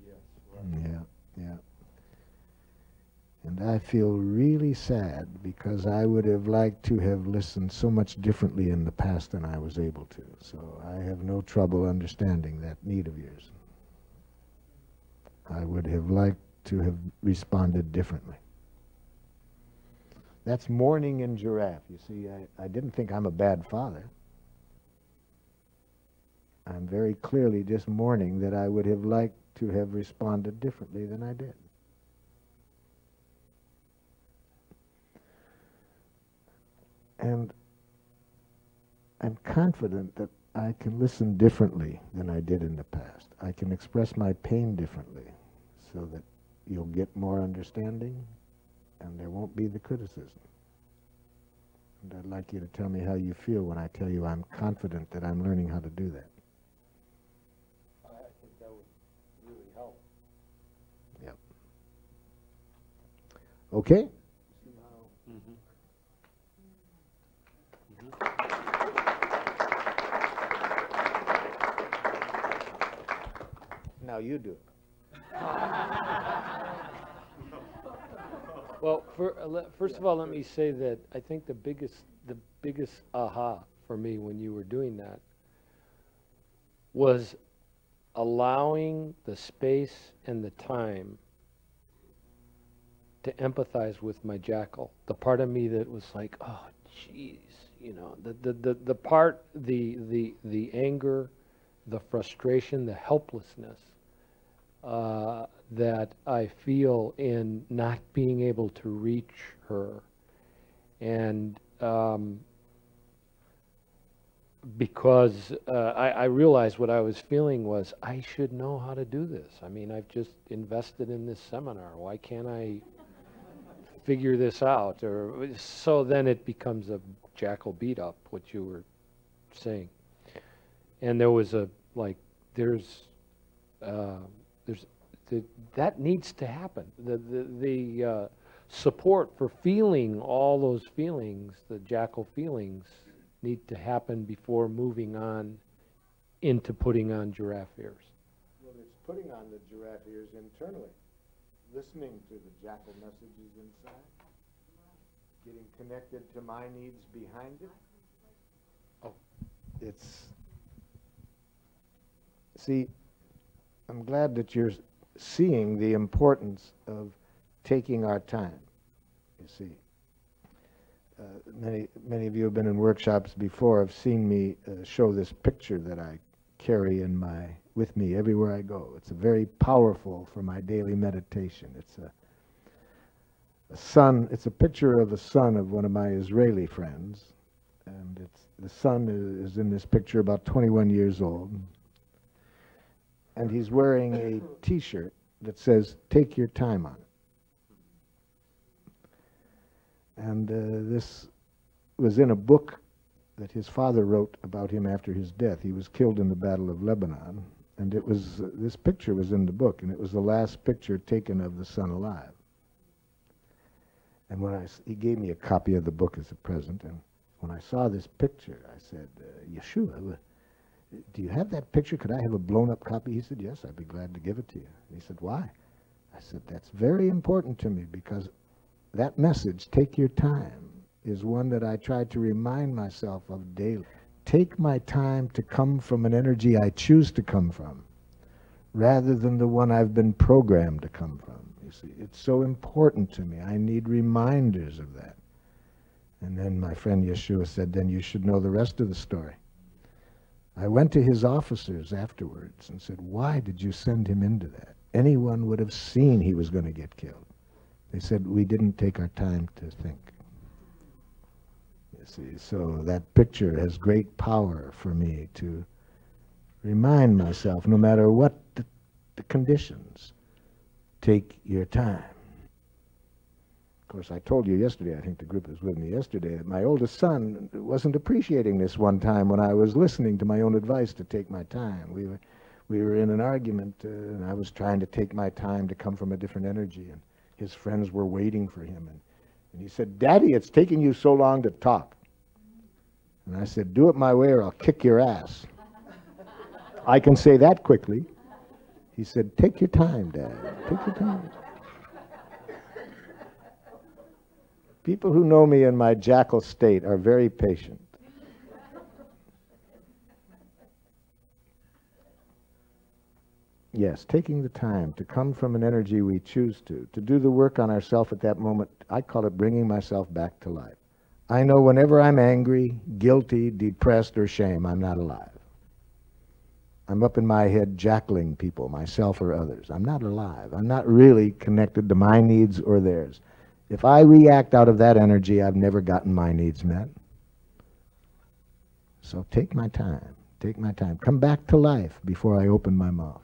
yes, right. Yeah, yeah. And I feel really sad because I would have liked to have listened so much differently in the past than I was able to. So I have no trouble understanding that need of yours. I would have liked to have responded differently. That's mourning in giraffe. You see, I didn't think I'm a bad father. I'm very clearly just mourning that I would have liked to have responded differently than I did. And I'm confident that I can listen differently than I did in the past. I can express my pain differently so that you'll get more understanding and there won't be the criticism. And I'd like you to tell me how you feel when I tell you I'm confident that I'm learning how to do that. I think that would really help. Yep. Okay? Now you do it. Well, first of all, let me say that I think the biggest aha for me when you were doing that was allowing the space and the time to empathize with my jackal. The part of me that was like, oh, geez, you know, the part, the anger, the frustration, the helplessness that I feel in not being able to reach her. And because I realized what I was feeling was, I should know how to do this. I mean, I've just invested in this seminar. Why can't I figure this out? Or so then it becomes a jackal beat up, what you were saying. And there was that needs to happen. The support for feeling all those feelings, the jackal feelings, need to happen before moving on into putting on giraffe ears? Well, it's putting on the giraffe ears internally, listening to the jackal messages inside, getting connected to my needs behind it. Oh. See, I'm glad that you're seeing the importance of taking our time, you see. Many of you have been in workshops before, have seen me show this picture that I carry with me everywhere I go. It's very powerful for my daily meditation. It's it's a picture of a son of one of my Israeli friends, and the son is in this picture about 21 years old, and he's wearing a t-shirt that says, "Take your time on it." And this was in a book that his father wrote about him after his death. He was killed in the Battle of Lebanon, and it was this picture was in the book, and it was the last picture taken of the son alive. And he gave me a copy of the book as a present, and when I saw this picture, I said, "Yeshua, do you have that picture? Could I have a blown-up copy?" He said, "Yes, I'd be glad to give it to you." He said, "Why?" I said, "That's very important to me, because that message, take your time, is one that I try to remind myself of daily. Take my time to come from an energy I choose to come from, rather than the one I've been programmed to come from." You see, it's so important to me. I need reminders of that. And then my friend Yeshua said, "Then you should know the rest of the story." I went to his officers afterwards and said, "Why did you send him into that? Anyone would have seen he was going to get killed." They said, "We didn't take our time to think." You see, so that picture has great power for me to remind myself, no matter what the conditions, take your time. Of course, I told you yesterday, I think the group was with me yesterday, that my oldest son wasn't appreciating this one time when I was listening to my own advice to take my time. We were in an argument, and I was trying to take my time to come from a different energy, and his friends were waiting for him. And he said, "Daddy, it's taking you so long to talk." And I said, "Do it my way or I'll kick your ass." I can say that quickly. He said, "Take your time, Dad. Take your time." People who know me in my jackal state are very patient. Yes, taking the time to come from an energy we choose to do the work on ourselves at that moment. I call it bringing myself back to life. I know whenever I'm angry, guilty, depressed, or shame, I'm not alive. I'm up in my head jackling people, myself or others. I'm not alive. I'm not really connected to my needs or theirs. If I react out of that energy, I've never gotten my needs met. So take my time. Take my time. Come back to life before I open my mouth.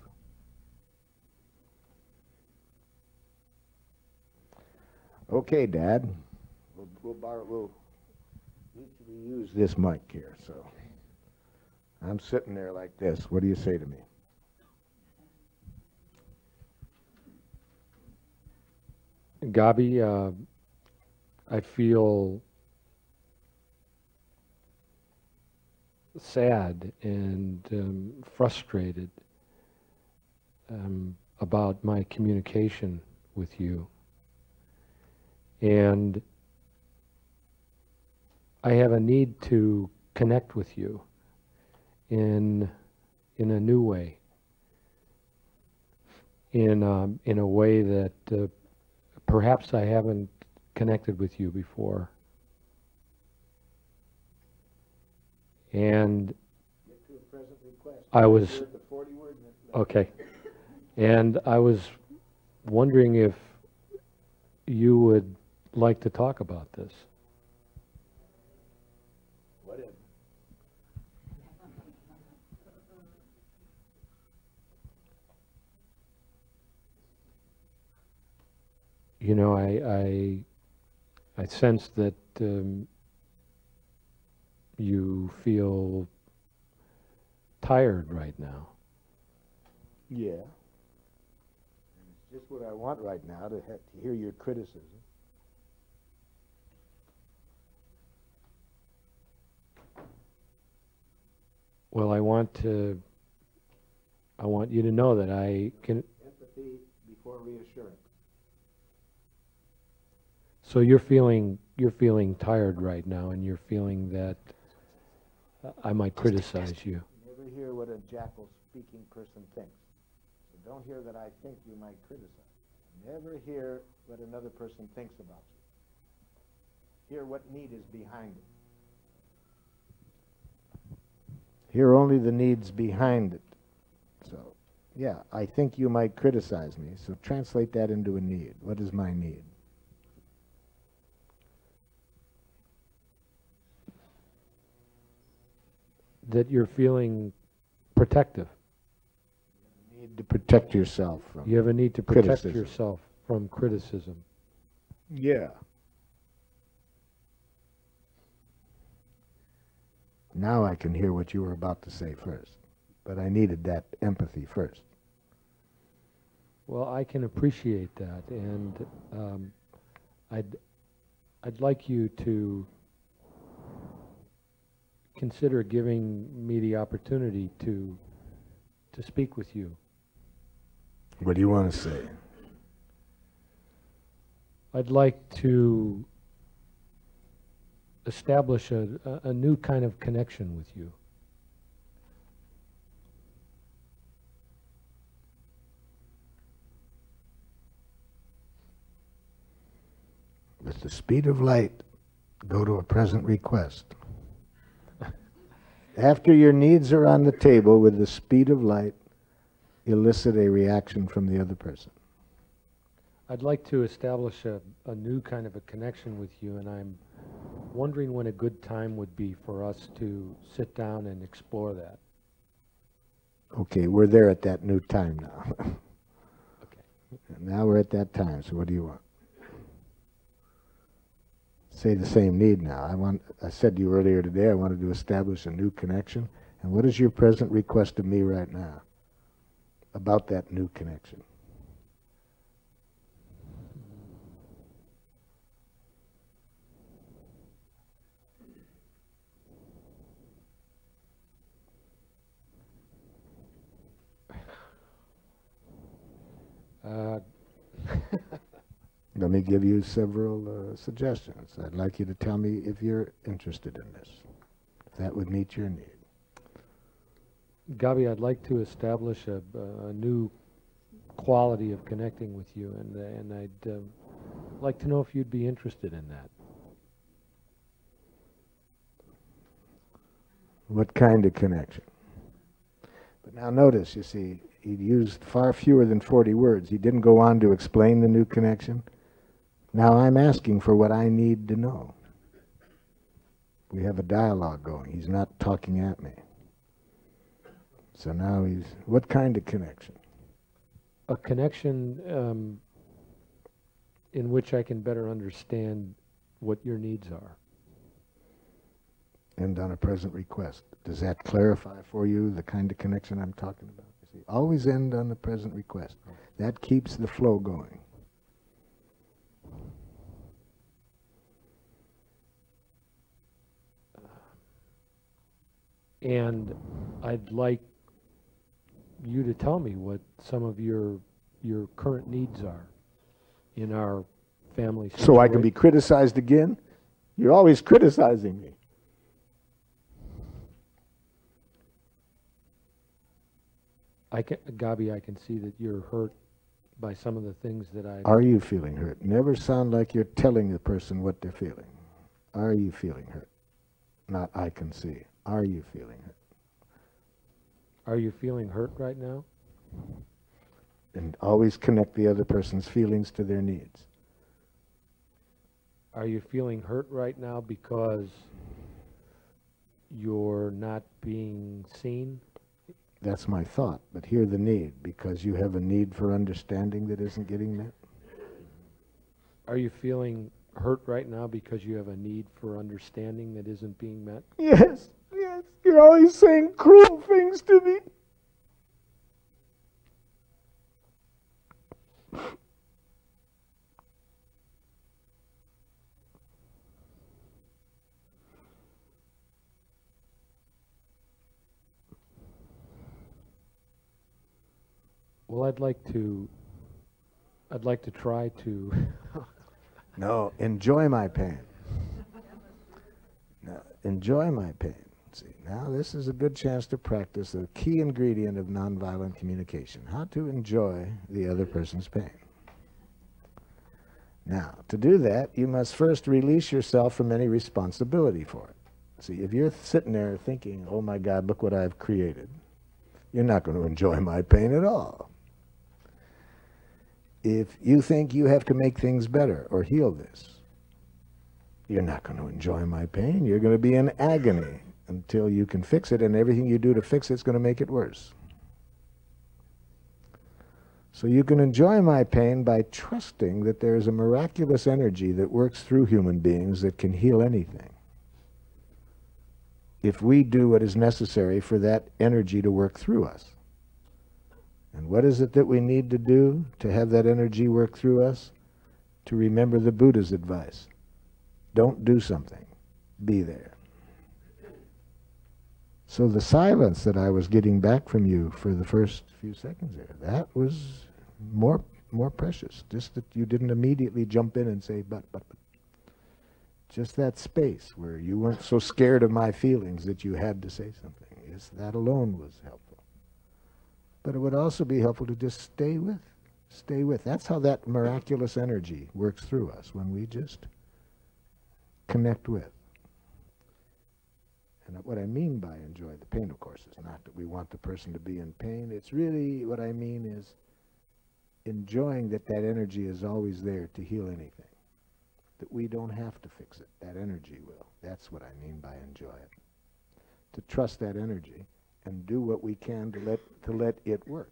Okay, Dad. We'll use this mic here, so I'm sitting there like this. What do you say to me? Gabi, I feel sad and frustrated about my communication with you. And I have a need to connect with you in a new way, in a way that perhaps I haven't connected with you before. And I was okay, and I was wondering if you would like to talk about this. Whatever. You know, I sense that you feel tired right now. Yeah. It's just what I want right now, to hear your criticism. Well, I want you to know that I can. Empathy before reassurance. So you're feeling tired right now, and you're feeling that I might criticize you. Never hear what a jackal-speaking person thinks. So don't hear that I think you might criticize. Never hear what another person thinks about you. Hear what need is behind it. Hear only the needs behind it. So, yeah, I think you might criticize me, so translate that into a need. What is my need? That you're feeling protective. You need to protect yourself from You have a need to protect criticism. yourself from criticism. Yeah. Now I can hear what you were about to say first, but I needed that empathy first. Well, I can appreciate that, and I'd like you to consider giving me the opportunity to speak with you. What do you want to say? I'd like to establish a new kind of connection with you. With the speed of light, go to a present request. After your needs are on the table, with the speed of light, elicit a reaction from the other person. I'd like to establish a new kind of a connection with you, and I'm wondering when a good time would be for us to sit down and explore that. Okay, we're there at that new time now. Okay. Now we're at that time, so what do you want? Say the same need now. I said to you earlier today, I wanted to establish a new connection. And what is your present request of me right now about that new connection? Let me give you several suggestions. I'd like you to tell me if you're interested in this, if that would meet your need. Gabi, I'd like to establish a new quality of connecting with you, and I'd like to know if you'd be interested in that. What kind of connection? But now notice, you see, he used far fewer than 40 words. He didn't go on to explain the new connection. Now I'm asking for what I need to know. We have a dialogue going. He's not talking at me. So now what kind of connection? A connection in which I can better understand what your needs are. End on a present request. Does that clarify for you the kind of connection I'm talking about? You see, always end on the present request. That keeps the flow going. And I'd like you to tell me what some of your current needs are in our family situation. So I can be criticized again? You're always criticizing me. Gabi, I can see that you're hurt by some of the things that I... Are you feeling hurt? Never sound like you're telling the person what they're feeling. Are you feeling hurt? Not I can see. Are you feeling hurt? Are you feeling hurt right now? And always connect the other person's feelings to their needs. Are you feeling hurt right now because you're not being seen? That's my thought, but hear the need, because you have a need for understanding that isn't getting met. Are you feeling hurt right now because you have a need for understanding that isn't being met? Yes, yes, you're always saying cruel things to me. Well, I'd like to try to. No, enjoy my pain. No, enjoy my pain. See, now this is a good chance to practice the key ingredient of nonviolent communication, how to enjoy the other person's pain. Now, to do that, you must first release yourself from any responsibility for it. See, if you're sitting there thinking, oh my God, look what I've created, you're not going to enjoy my pain at all. If you think you have to make things better or heal this, you're not going to enjoy my pain. You're going to be in agony until you can fix it, and everything you do to fix it's going to make it worse. So you can enjoy my pain by trusting that there is a miraculous energy that works through human beings that can heal anything, if we do what is necessary for that energy to work through us. And what is it that we need to do to have that energy work through us? To remember the Buddha's advice. Don't do something. Be there. So the silence that I was getting back from you for the first few seconds there, that was more precious. Just that you didn't immediately jump in and say, but. Just that space where you weren't so scared of my feelings that you had to say something. Yes, that alone was helpful. But it would also be helpful to just stay with. Stay with. That's how that miraculous energy works through us, when we just connect with. And what I mean by enjoy the pain, of course, is not that we want the person to be in pain. It's really, what I mean is enjoying that that energy is always there to heal anything. That we don't have to fix it. That energy will. That's what I mean by enjoy it. To trust that energy and do what we can to let it work.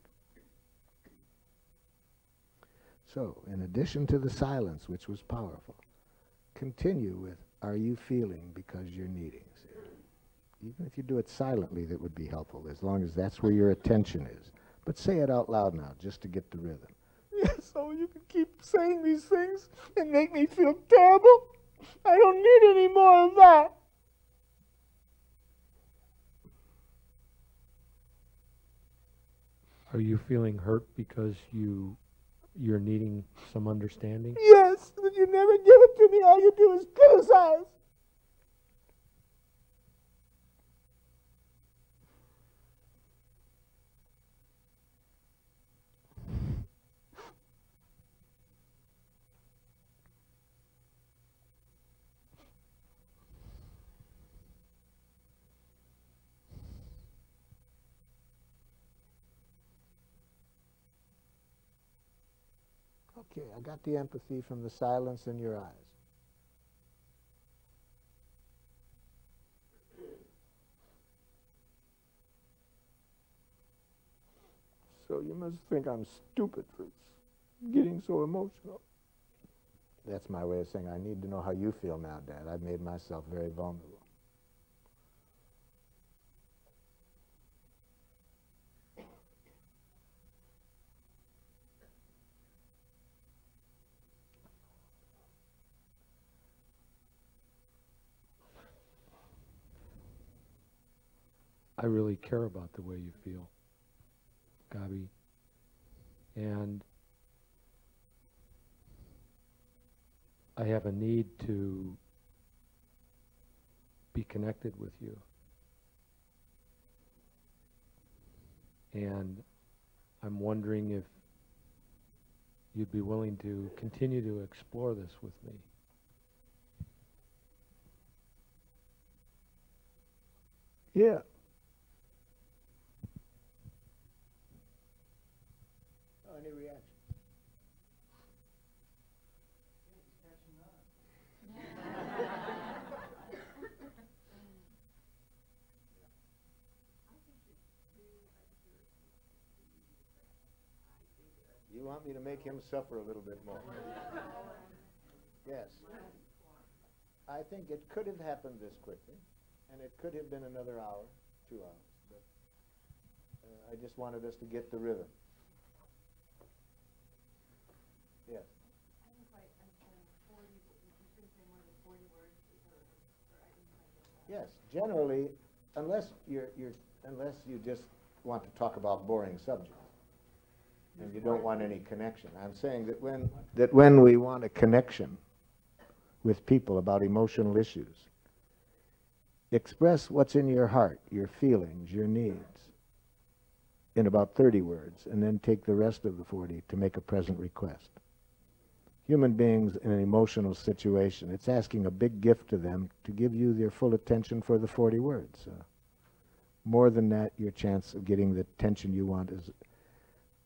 So, in addition to the silence, which was powerful, continue with, are you feeling because you're needing? Even if you do it silently, that would be helpful, as long as that's where your attention is. But say it out loud now, just to get the rhythm. Yes, so you can keep saying these things and make me feel terrible? I don't need any more of that. Are you feeling hurt because you're needing some understanding? Yes, but you never give it to me. All you do is criticize. Okay, I got the empathy from the silence in your eyes. So you must think I'm stupid for getting so emotional. That's my way of saying I need to know how you feel now, Dad. I've made myself very vulnerable. I really care about the way you feel, Gabi. And I have a need to be connected with you. And I'm wondering if you'd be willing to continue to explore this with me. Yeah. Any reaction? You want me to make him suffer a little bit more? Yes. I think it could have happened this quickly, and it could have been another hour, 2 hours, but I just wanted us to get the rhythm. Yes. I didn't quite understand 40, you shouldn't say more than 40 words, or I didn't quite get that. Yes, generally, unless you just want to talk about boring subjects, and you don't want any connection. I'm saying that when we want a connection with people about emotional issues, express what's in your heart, your feelings, your needs, in about 30 words, and then take the rest of the 40 to make a present request. Human beings in an emotional situation, it's asking a big gift to them to give you their full attention for the 40 words. More than that, your chance of getting the attention you want is...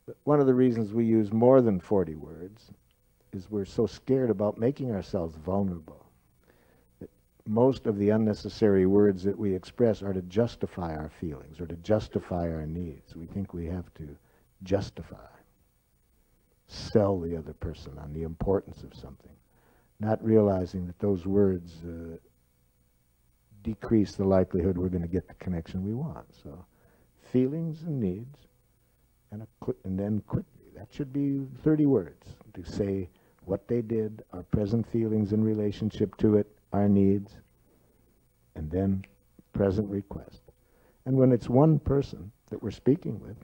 But one of the reasons we use more than 40 words is we're so scared about making ourselves vulnerable. That most of the unnecessary words that we express are to justify our feelings or to justify our needs. We think we have to justify, sell the other person on the importance of something, not realizing that those words decrease the likelihood we're going to get the connection we want. So feelings and needs, and then quickly. That should be 30 words to say what they did, our present feelings in relationship to it, our needs, and then present request. And when it's one person that we're speaking with,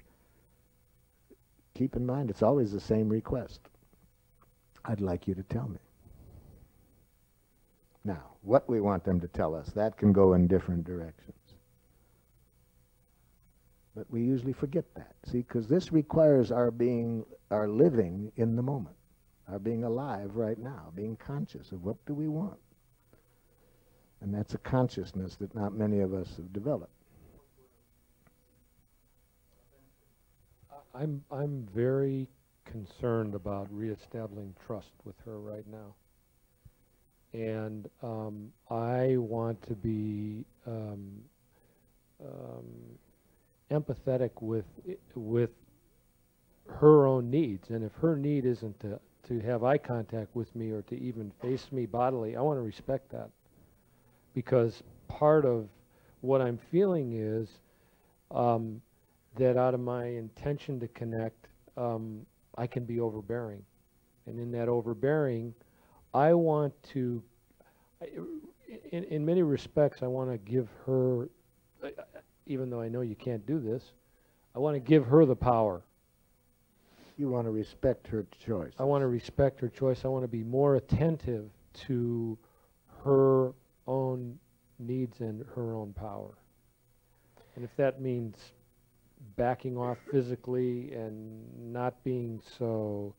keep in mind it's always the same request. I'd like you to tell me. Now, what we want them to tell us, that can go in different directions. But we usually forget that, see, because this requires our living in the moment, our being alive right now, being conscious of what do we want. And that's a consciousness that not many of us have developed. I'm very concerned about reestablishing trust with her right now. And I want to be empathetic with her own needs. And if her need isn't to have eye contact with me or to even face me bodily, I want to respect that. Because part of what I'm feeling is that out of my intention to connect, I can be overbearing. And in that overbearing, I want to, in many respects, I want to give her, even though I know you can't do this, I want to give her the power. You want to respect her choice. I want to respect her choice. I want to be more attentive to her own needs and her own power. And if that means backing off physically and not being so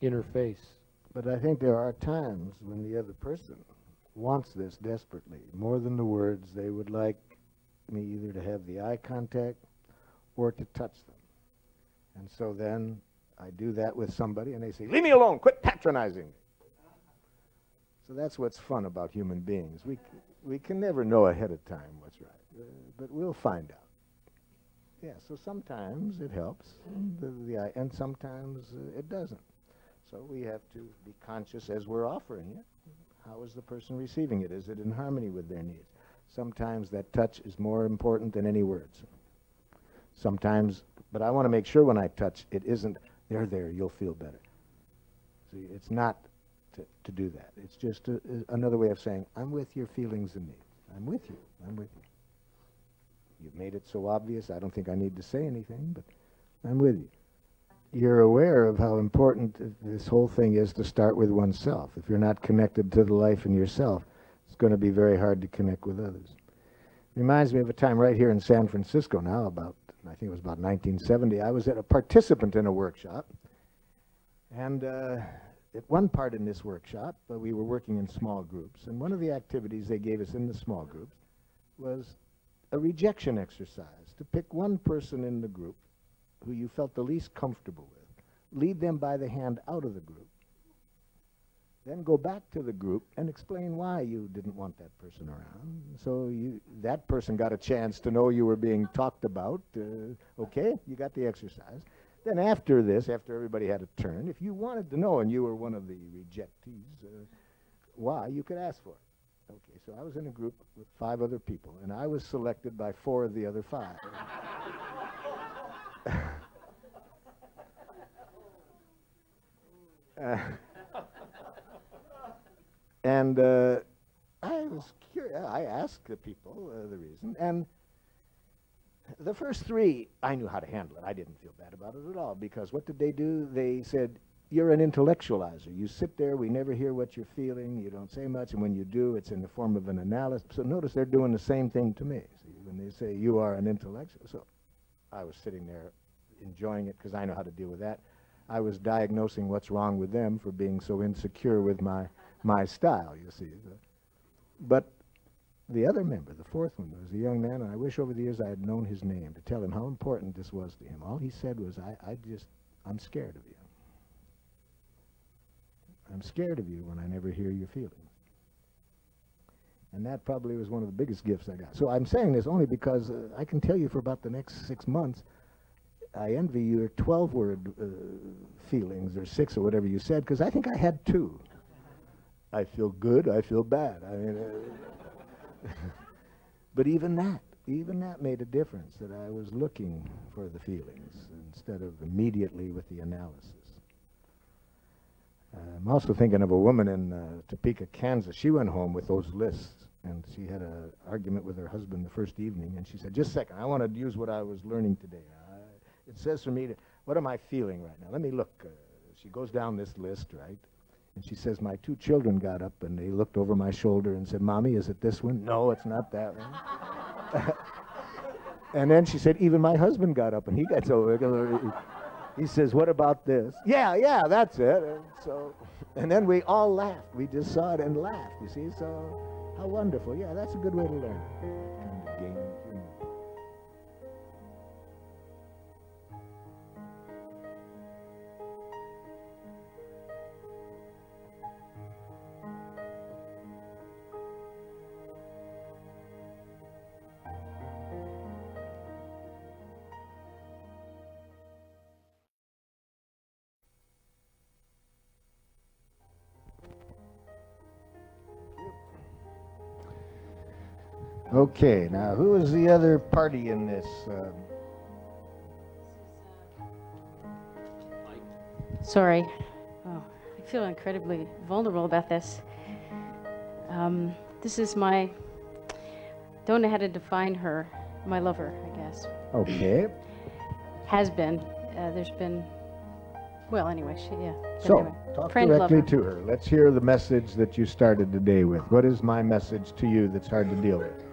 interface. But I think there are times when the other person wants this desperately. More than the words, they would like me either to have the eye contact or to touch them. And so then I do that with somebody and they say, leave me alone, quit patronizing me. So that's what's fun about human beings. We can never know ahead of time what's right, but we'll find out. Yeah, so sometimes it helps, and sometimes it doesn't. So we have to be conscious as we're offering it. How is the person receiving it? Is it in harmony with their needs? Sometimes that touch is more important than any words. Sometimes, but I want to make sure when I touch, it isn't, there, you'll feel better. See, it's not to do that. It's just another way of saying, I'm with your feelings and needs. I'm with you. I'm with you. You've made it so obvious, I don't think I need to say anything, but I'm with you. You're aware of how important this whole thing is to start with oneself. If you're not connected to the life in yourself, it's going to be very hard to connect with others. Reminds me of a time right here in San Francisco now, I think it was about 1970. I was a participant in a workshop, and at one part in this workshop, we were working in small groups, and one of the activities they gave us in the small groups was a rejection exercise, to pick one person in the group who you felt the least comfortable with, lead them by the hand out of the group, then go back to the group and explain why you didn't want that person around. So that person got a chance to know you were being talked about. Okay, you got the exercise. Then after this, after everybody had a turn, if you wanted to know and you were one of the rejectees, why, you could ask for it. Okay, so I was in a group with 5 other people, and I was selected by 4 of the other 5. And I was curious. I asked the people the reason, and The first three, I knew how to handle it. I didn't feel bad about it at all, because what did they do? They said, you're an intellectualizer. You sit there, we never hear what you're feeling, you don't say much, and when you do, it's in the form of an analysis. So notice they're doing the same thing to me. See, when they say, you are an intellectual. So I was sitting there enjoying it, because I know how to deal with that. I was diagnosing what's wrong with them for being so insecure with my style, you see. But the other member, the fourth one, was a young man, and I wish over the years I had known his name to tell him how important this was to him. All he said was, I'm scared of you. I'm scared of you when I never hear your feelings. And that probably was one of the biggest gifts I got. So I'm saying this only because I can tell you for about the next 6 months, I envy your 12-word feelings, or 6, or whatever you said, because I think I had 2. I feel good, I feel bad. I mean, but even that made a difference, that I was looking for the feelings instead of immediately with the analysis. I'm also thinking of a woman in Topeka, Kansas. She went home with those lists, and she had an argument with her husband the first evening, and she said, just a second, I want to use what I was learning today. It says for me, what am I feeling right now? Let me look. She goes down this list, right? And she says, my 2 children got up, and they looked over my shoulder and said, Mommy, is it this one? No, it's not that one. And then she said, even my husband got up, and he gets over. He says, what about this? Yeah, that's it. And then we all laughed. We just saw it and laughed, you see? So how wonderful. Yeah, that's a good way to learn. Kind of game of humor. Okay, now who is the other party in this? Sorry. Oh, I feel incredibly vulnerable about this. This is my, don't know how to define her, my lover, I guess. Okay. Has been. There's been, well, anyway, yeah. So, anyway, talk friend, directly lover. to her. Let's hear the message that you started the day with. What is my message to you that's hard to deal with?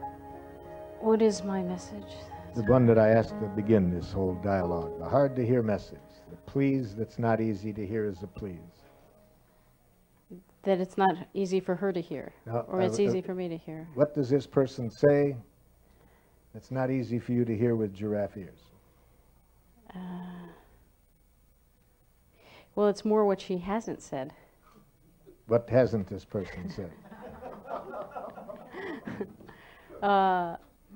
What is my message? The one that I asked to begin this whole dialogue. The hard to hear message. The please that's not easy to hear is a please. That it's not easy for her to hear, No, or it's easy for me to hear. What does this person say that's not easy for you to hear with giraffe ears? Well, it's more what she hasn't said. What hasn't this person said?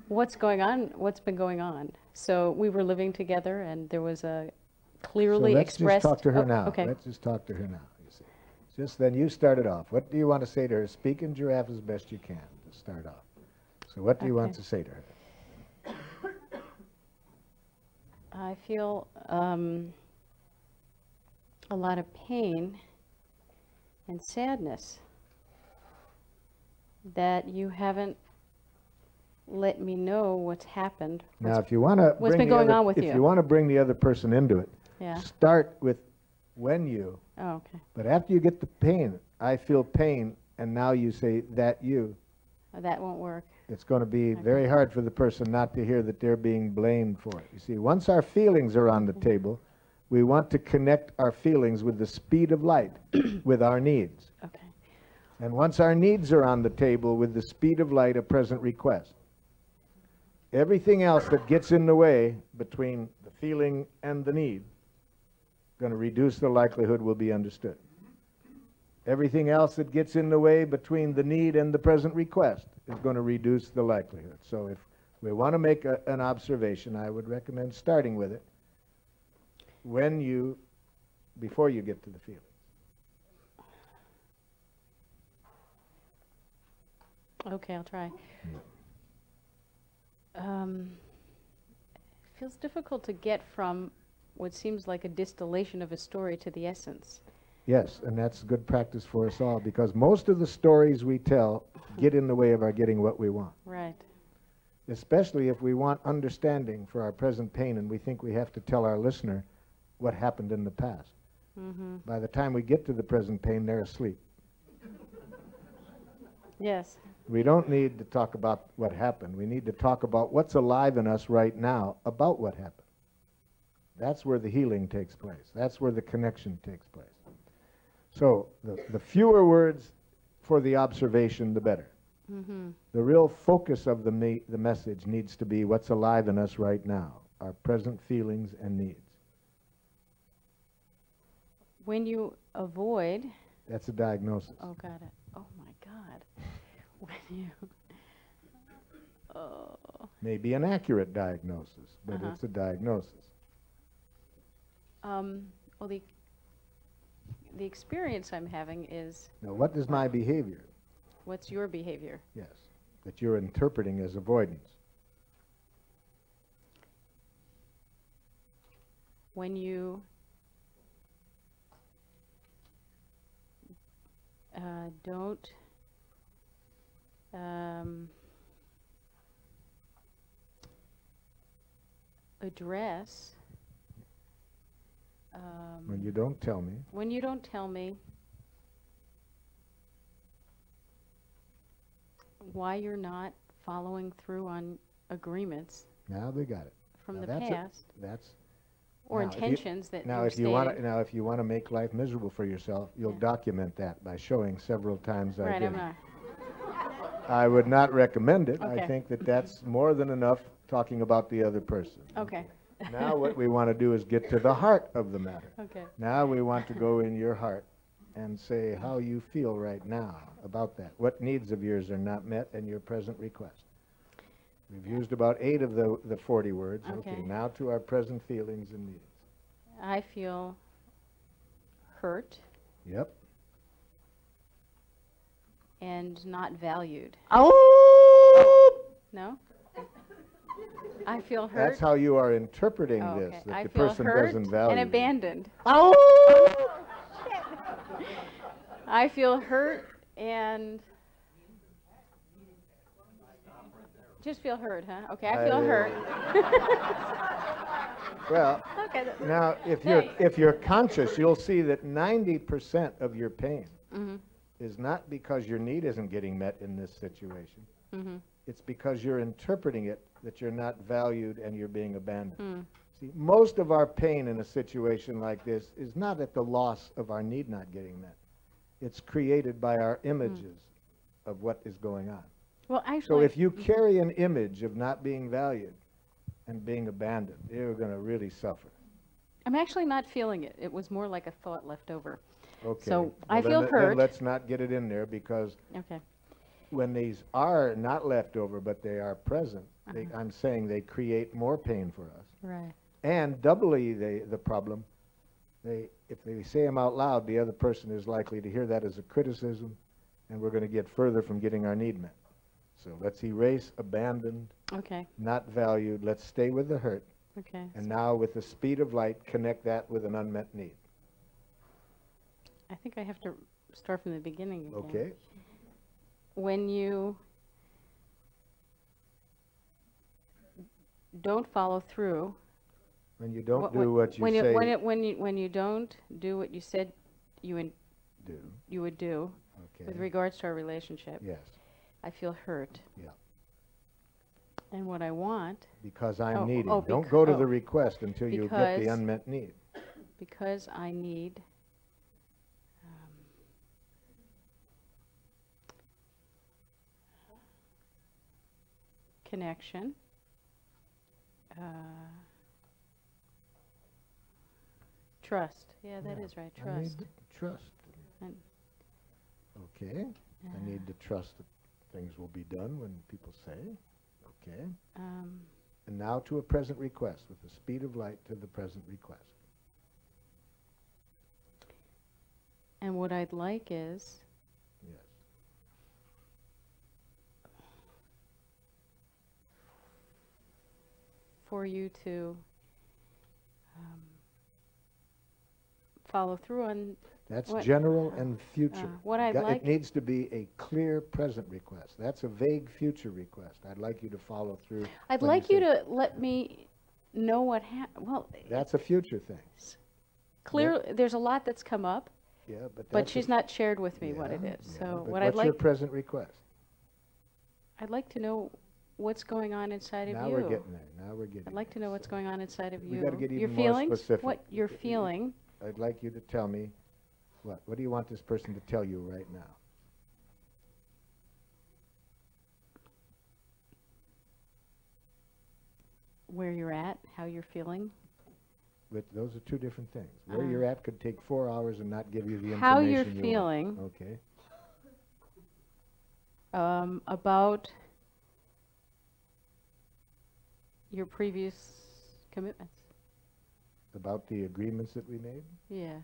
What's going on? What's been going on? So we were living together, and there was a clearly expressed. Let's just talk to her now. Okay. Let's just talk to her now. You see, just then you started off. What do you want to say to her? Speak in giraffe as best you can to start off. So what do you want to say to her? I feel a lot of pain and sadness that you haven't let me know what's happened. Now, if you want to what's been going on with if you? you want to bring the other person into it, Yeah. start with when you. Oh, okay. But after you get the pain, I feel pain, and now you say that you. That won't work. It's going to be Okay. very hard for the person not to hear that they're being blamed for it. You see, once our feelings are on the table, we want to connect our feelings with the speed of light, with our needs. Okay. And once our needs are on the table with the speed of light, a present request. Everything else that gets in the way between the feeling and the need, going to reduce the likelihood will be understood. Everything else that gets in the way between the need and the present request is going to reduce the likelihood. So if we want to make an observation, I would recommend starting with it before you get to the feeling. Okay, I'll try. It feels difficult to get from what seems like a distillation of a story to the essence. Yes, and that's good practice for us all, because most of the stories we tell get in the way of our getting what we want. Right. especially if we want understanding for our present pain and we think we have to tell our listener what happened in the past. By the time we get to the present pain, they're asleep. Yes. We don't need to talk about what happened. We need to talk about what's alive in us right now about what happened. That's where the healing takes place. That's where the connection takes place. So the fewer words for the observation, the better. The real focus of the message needs to be what's alive in us right now, our present feelings and needs. When you avoid... That's a diagnosis. Oh, got it. Oh, my God. When you... Oh. Maybe an accurate diagnosis, but it's a diagnosis. Well, the experience I'm having is... Now, what is my behavior? What's your behavior? Yes, that you're interpreting as avoidance. When you don't address... when you don't tell me. When you don't tell me why you're not following through on agreements. Now they got it. From now the past. That's or now intentions that now you if you want to now if you want to make life miserable for yourself, you'll document that by showing several times I right, did. I'm not. I would not recommend it. Okay. I think that that's more than enough talking about the other person. Okay. Now what we want to do is get to the heart of the matter. Okay. Now we want to go in your heart and say how you feel right now about that. What needs of yours are not met in your present request. We've used about 8 of the 40 words. Okay. Now to our present feelings and needs. I feel hurt. Yep. And not valued. Oh! No? I feel hurt. That's how you are interpreting this, that I the feel person hurt doesn't value and you. abandoned. Oh! I feel hurt and just feel hurt, huh? Okay, I feel hurt. Well, Okay. now if you're conscious, you'll see that 90% of your pain is not because your need isn't getting met in this situation. It's because you're interpreting it that you're not valued and you're being abandoned. See, most of our pain in a situation like this is not at the loss of our need not getting met. It's created by our images of what is going on. Well, actually, So if you carry an image of not being valued and being abandoned, you're going to really suffer. I'm actually not feeling it. It was more like a thought left over. Okay. So I Well, feel then hurt. let's not get it in there, because Okay. when these are not left over but they are present, I'm saying they create more pain for us. Right. And doubly the problem, if they say them out loud, the other person is likely to hear that as a criticism, and we're going to get further from getting our need met. So let's erase abandoned, Okay. not valued. Let's stay with the hurt. Okay. And now with the speed of light, connect that with an unmet need. I think I have to start from the beginning again. Okay? When you don't follow through. When you don't do what you say when you don't do what you said you would do Okay. with regards to our relationship. Yes. I feel hurt. Yeah. And what I want, Because I'm Oh, needing. oh, Don't go to oh. the request until you get the Because- unmet need. because I need connection, trust. Yeah, that is right. I need Trust. trust. And, Okay. I need to trust that things will be done when people say. Okay. And now to a present request, with the speed of light to the present request. and what I'd like is Yes. for you to follow through on That's What- general and future. what I'd like- It needs to be a clear present request. That's a vague future request. I'd like you to follow through. I'd when like you say- to let me know what well, That's a future thing. clear, there's a lot that's come up, Yeah, but but that's she's not shared with me what it yeah, is. yeah, So but what I'd what's your like, present request? I'd like to know what's going on inside of Now you. we're getting there. Now we're getting I'd like to there. know what's So going on inside of we you. gotta get Your even more feelings, specific. what you're feeling. I'd like you to tell me, what do you want this person to tell you right now? Where you're at, how you're feeling. But those are two different things. Where you're at could take 4 hours and not give you the information How you're you want. feeling. Okay. About your previous commitments. About the agreements that we made? Yeah,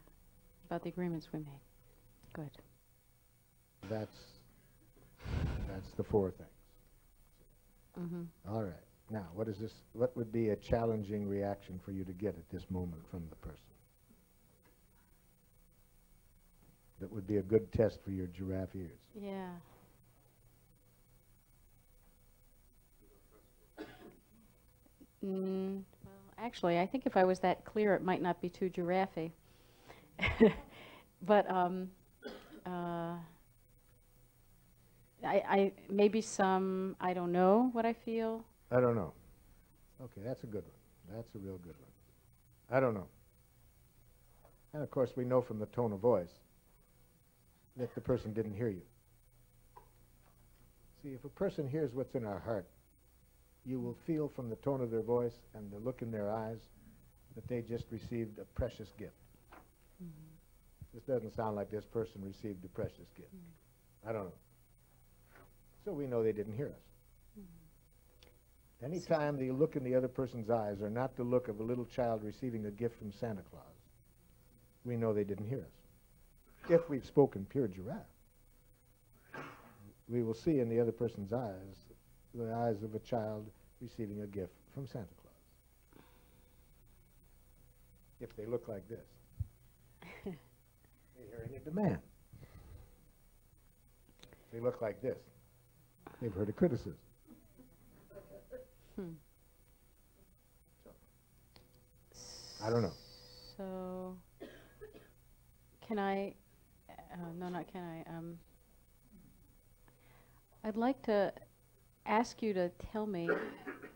about the agreements we made. Good. That's the 4 things. Mm-hmm. All right. Now, what would be a challenging reaction for you to get at this moment from the person? That would be a good test for your giraffe ears. Yeah. Well, actually, I think if I was that clear, it might not be too giraffe-y. But I maybe some, I don't know what I feel. I don't know. Okay, that's a good one. That's a real good one. I don't know. And of course, we know from the tone of voice that the person didn't hear you. See, if a person hears what's in our heart, you will feel from the tone of their voice and the look in their eyes that they just received a precious gift. This doesn't sound like this person received a precious gift. I don't know. So we know they didn't hear us. Anytime the look in the other person's eyes are not the look of a little child receiving a gift from Santa Claus, we know they didn't hear us. If we've spoken pure giraffe, we will see in the other person's eyes the eyes of a child receiving a gift from Santa Claus. If they look like this, they're hearing a demand. If they look like this, they've heard a criticism. I don't know. So, can I, no, not can I, I'd like to ask you to tell me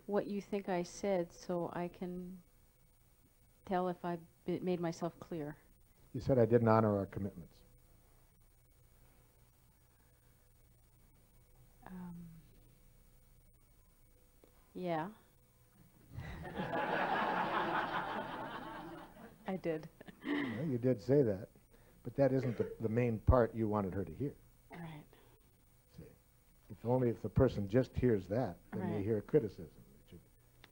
what you think I said so I can tell if I've made myself clear. You said I didn't honor our commitments. Yeah. I did. Well, you did say that, but that isn't the main part you wanted her to hear. Right. See, if the person just hears that, then they Right. hear criticism.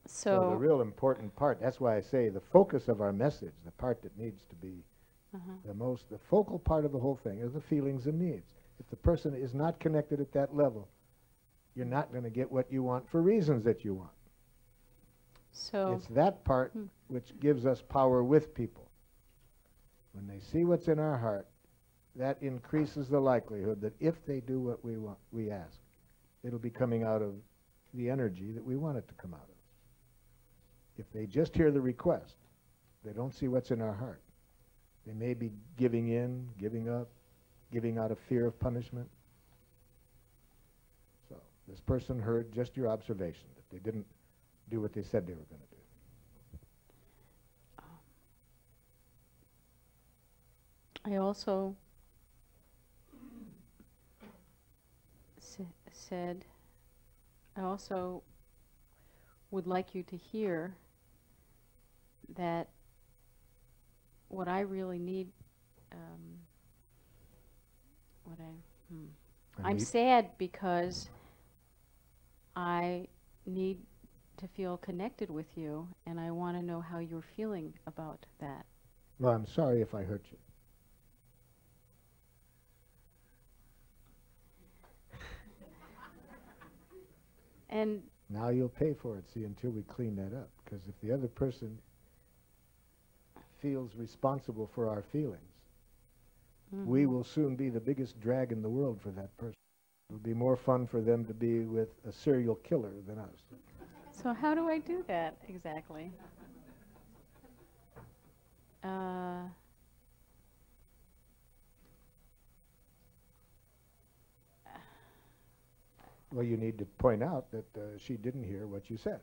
So the real important part, that's why I say the focus of our message, the part that needs to be the focal part of the whole thing is the feelings and needs. If the person is not connected at that level, you're not going to get what you want for reasons that you want. So It's that part which gives us power with people. When they see what's in our heart, that increases the likelihood that if they do what we ask, it'll be coming out of the energy that we want it to come out of. If they just hear the request, they don't see what's in our heart. They may be giving in, giving up, giving out of fear of punishment. So this person heard just your observation, that they didn't do what they said they were going to do. I also said, I also would like you to hear that what I really need, I'm sad because I need to feel connected with you, and I want to know how you're feeling about that. Well, I'm sorry if I hurt you. And Now you'll pay for it, see, until we clean that up. Because if the other person feels responsible for our feelings, we will soon be the biggest drag in the world for that person. It'll be more fun for them to be with a serial killer than us. So how do I do that exactly? Well, you need to point out that she didn't hear what you said.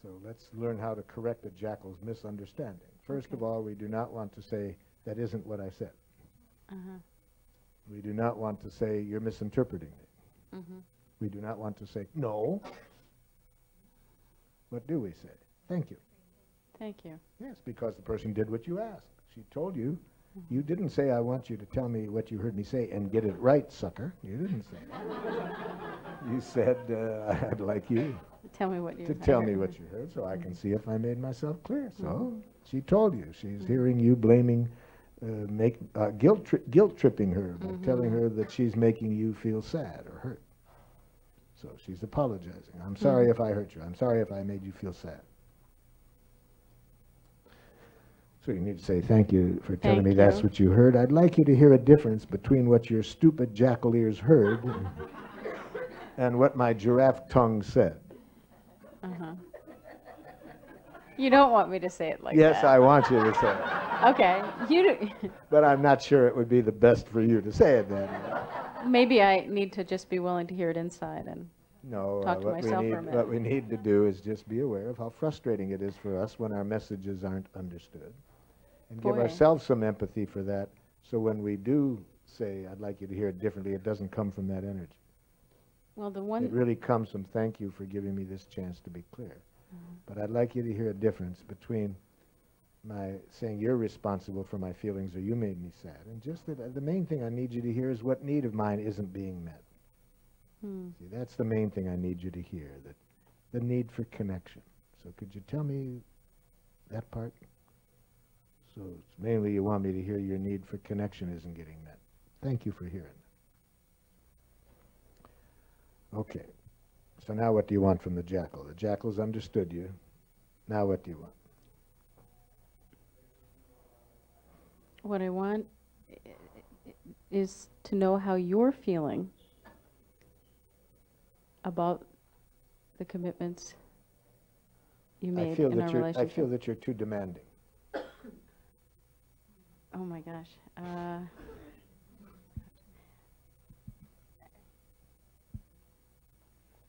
So let's learn how to correct the jackal's misunderstanding. First of all, we do not want to say, that isn't what I said. We do not want to say, you're misinterpreting me. We do not want to say, no. What do we say? Thank you. Thank you. Yes, because the person did what you asked. She told you. You didn't say, I want you to tell me what you heard me say and get it right, sucker. You didn't say that. You said, I'd like you Tell me what you to tell me what you heard so I can see if I made myself clear. So she told you. She's hearing you blaming, guilt-tripping her by telling her that she's making you feel sad or hurt. So she's apologizing. I'm sorry if I hurt you. I'm sorry if I made you feel sad. So you need to say, thank you for telling me that's what you heard. I'd like you to hear a difference between what your stupid jackal ears heard and what my giraffe tongue said. You don't want me to say it like that. Yes, I want you to say it. Okay. But I'm not sure it would be the best for you to say it then. Maybe I need to just be willing to hear it inside and talk to myself for a minute. What we need to do is just be aware of how frustrating it is for us when our messages aren't understood. And give ourselves some empathy for that, so when we do say, I'd like you to hear it differently, it doesn't come from that energy. Well, the one... It really comes from, thank you for giving me this chance to be clear. But I'd like you to hear a difference between my saying you're responsible for my feelings or you made me sad. And just that the main thing I need you to hear is what need of mine isn't being met. See, that's the main thing I need you to hear, that the need for connection. So could you tell me that part? So it's mainly you want me to hear your need for connection isn't getting met. Thank you for hearing that. Okay. So now what do you want from the jackal? The jackal's understood you. Now what do you want? What I want is to know how you're feeling about the commitments you made in our relationship. I feel that you're too demanding. Oh my gosh.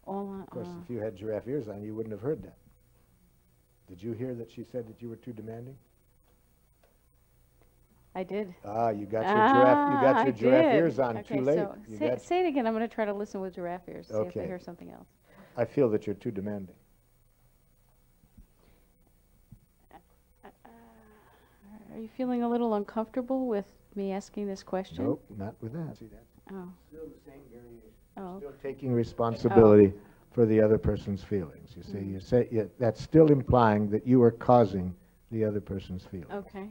Of course, if you had giraffe ears on, you wouldn't have heard that. Did you hear that she said that you were too demanding? I did. Ah, you got your giraffe ears on too late. So say it again. I'm going to try to listen with giraffe ears, see if I hear something else. I feel that you're too demanding. Are you feeling a little uncomfortable with me asking this question? Nope, not with that. See that? Oh. Still the same variation. Oh. Still taking responsibility for the other person's feelings. You say that's still implying that you are causing the other person's feelings. Okay.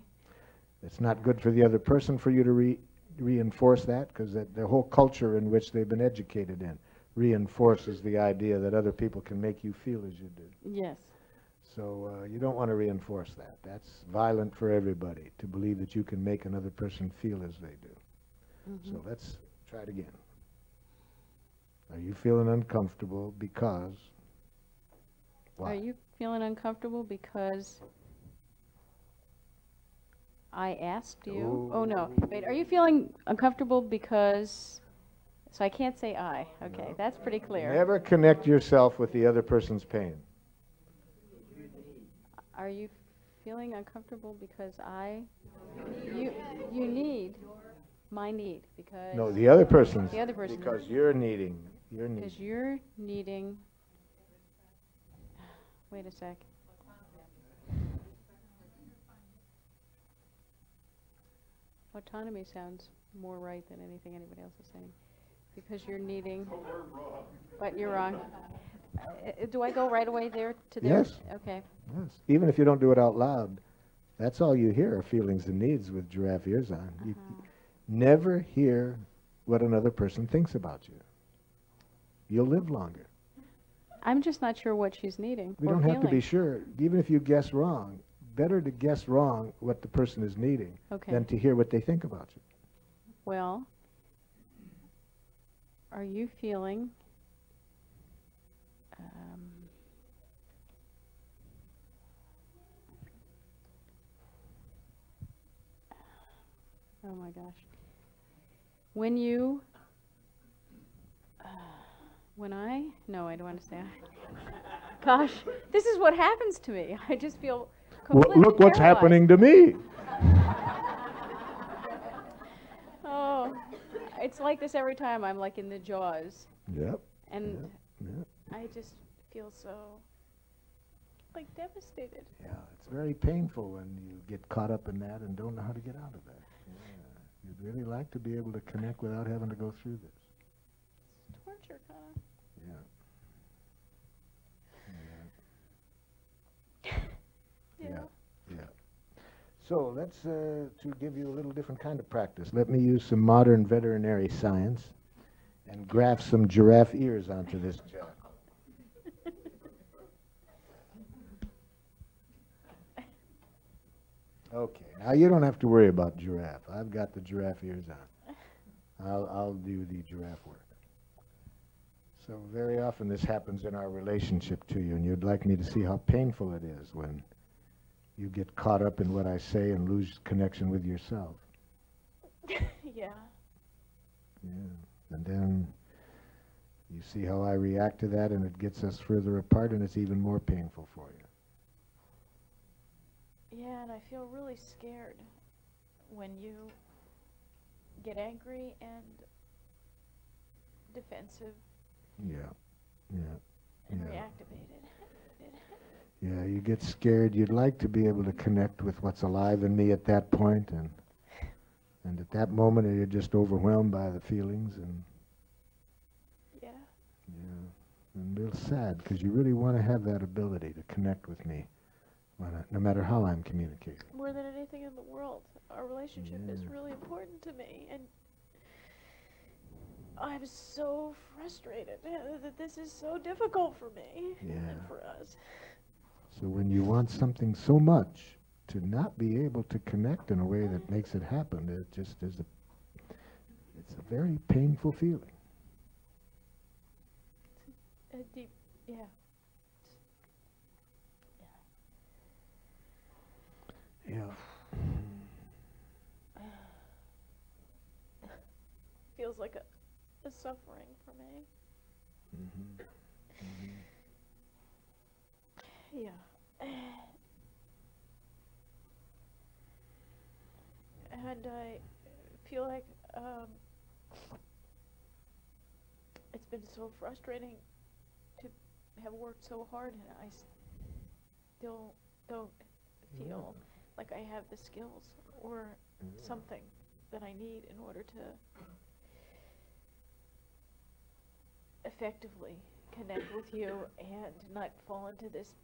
It's not good for the other person for you to reinforce that, because the whole culture in which they've been educated in reinforces the idea that other people can make you feel as you do. Yes. So you don't want to reinforce that. That's violent for everybody, to believe that you can make another person feel as they do. So let's try it again. Are you feeling uncomfortable because... Why? Are you feeling uncomfortable because I asked you? Oh, no. Wait, are you feeling uncomfortable because... So I can't say I. Okay, that's pretty clear. Never connect yourself with the other person's pain. Are you feeling uncomfortable because you need my need, because... No, the other person's. The other person. Because you're needing. Because you're needing... Wait a sec. Autonomy sounds more right than anything anybody else is saying. Because you're needing... But you're wrong. Do I go right away there to there? Yes. Okay. Yes. Even if you don't do it out loud, that's all you hear are feelings and needs with giraffe ears on. You never hear what another person thinks about you. You'll live longer. I'm just not sure what she's needing. We don't have to be sure. Even if you guess wrong, better to guess wrong what the person is needing than to hear what they think about you. Well, are you feeling oh my gosh. When you, no, I don't want to say, gosh, this is what happens to me. I just feel completely Look what's paralyzed. happening to me. Oh, it's like this every time I'm like in the jaws. Yep. And Yep. I just feel so, like, devastated. Yeah, it's very painful when you get caught up in that and don't know how to get out of that. Yeah. You'd really like to be able to connect without having to go through this. It's torture, kind of. Yeah. Yeah. So let's, to give you a little different kind of practice, let me use some modern veterinary science and graft some giraffe ears onto this jack. Okay, now you don't have to worry about giraffe. I've got the giraffe ears on. I'll do the giraffe work. So very often this happens in our relationship to you, and you'd like me to see how painful it is when you get caught up in what I say and lose connection with yourself. Yeah. Yeah. And then you see how I react to that, and it gets us further apart, and it's even more painful for you. Yeah, and I feel really scared when you get angry and defensive Yeah. Yeah. and Yeah. reactivated. Yeah, you get scared. You'd like to be able to connect with what's alive in me at that point, and at that moment you're just overwhelmed by the feelings, and Yeah. and real sad, because you really want to have that ability to connect with me, no matter how I'm communicating. More than anything in the world, our relationship is Yeah. really important to me, and I'm so frustrated that this is so difficult for me Yeah. and for us. So when you want something so much, to not be able to connect in a way that makes it happen, it just is it's a very painful feeling. A deep, yeah. Yeah. Feels like a suffering for me. Mm-hmm. Mm-hmm. Yeah. And I feel like it's been so frustrating to have worked so hard, and I still don't feel like I have the skills or something that I need in order to effectively connect with you and not fall into this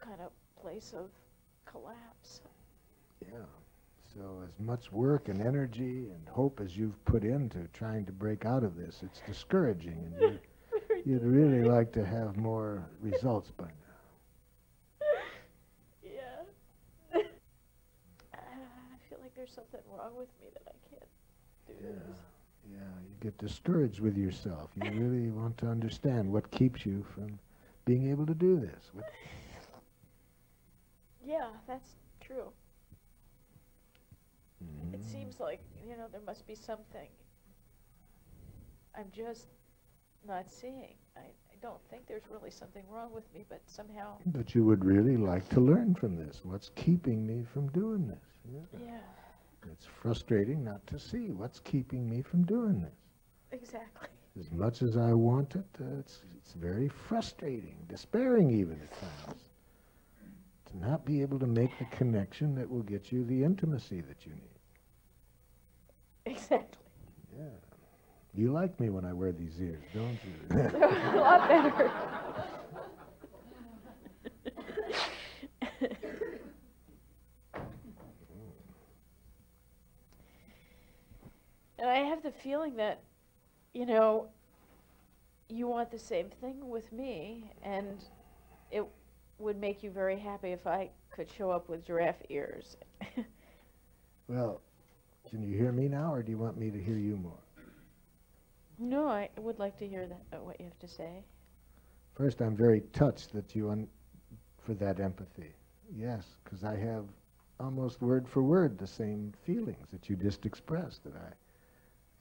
kind of place of collapse. Yeah. So as much work and energy and hope as you've put into trying to break out of this, it's discouraging, and you'd really like to have more results by now. Yeah. I feel like there's something wrong with me that I can't do this. Yeah, you get discouraged with yourself. You really want to understand what keeps you from being able to do this. Yeah, that's true. It seems like, there must be something I'm just not seeing. I don't think there's really something wrong with me, but somehow... But you would really like to learn from this. What's keeping me from doing this? Yeah. It's frustrating not to see what's keeping me from doing this. Exactly. As much as I want it, it's very frustrating, despairing even at times, to not be able to make the connection that will get you the intimacy that you need. Exactly. Yeah. You like me when I wear these ears, don't you? They're a lot better. And I have the feeling that, you want the same thing with me, and it would make you very happy if I could show up with giraffe ears. Well, Can you hear me now, or do you want me to hear you more? No, I would like to hear that, what you have to say. First, I'm very touched that you for that empathy. Yes, because I have almost word for word the same feelings that you just expressed, that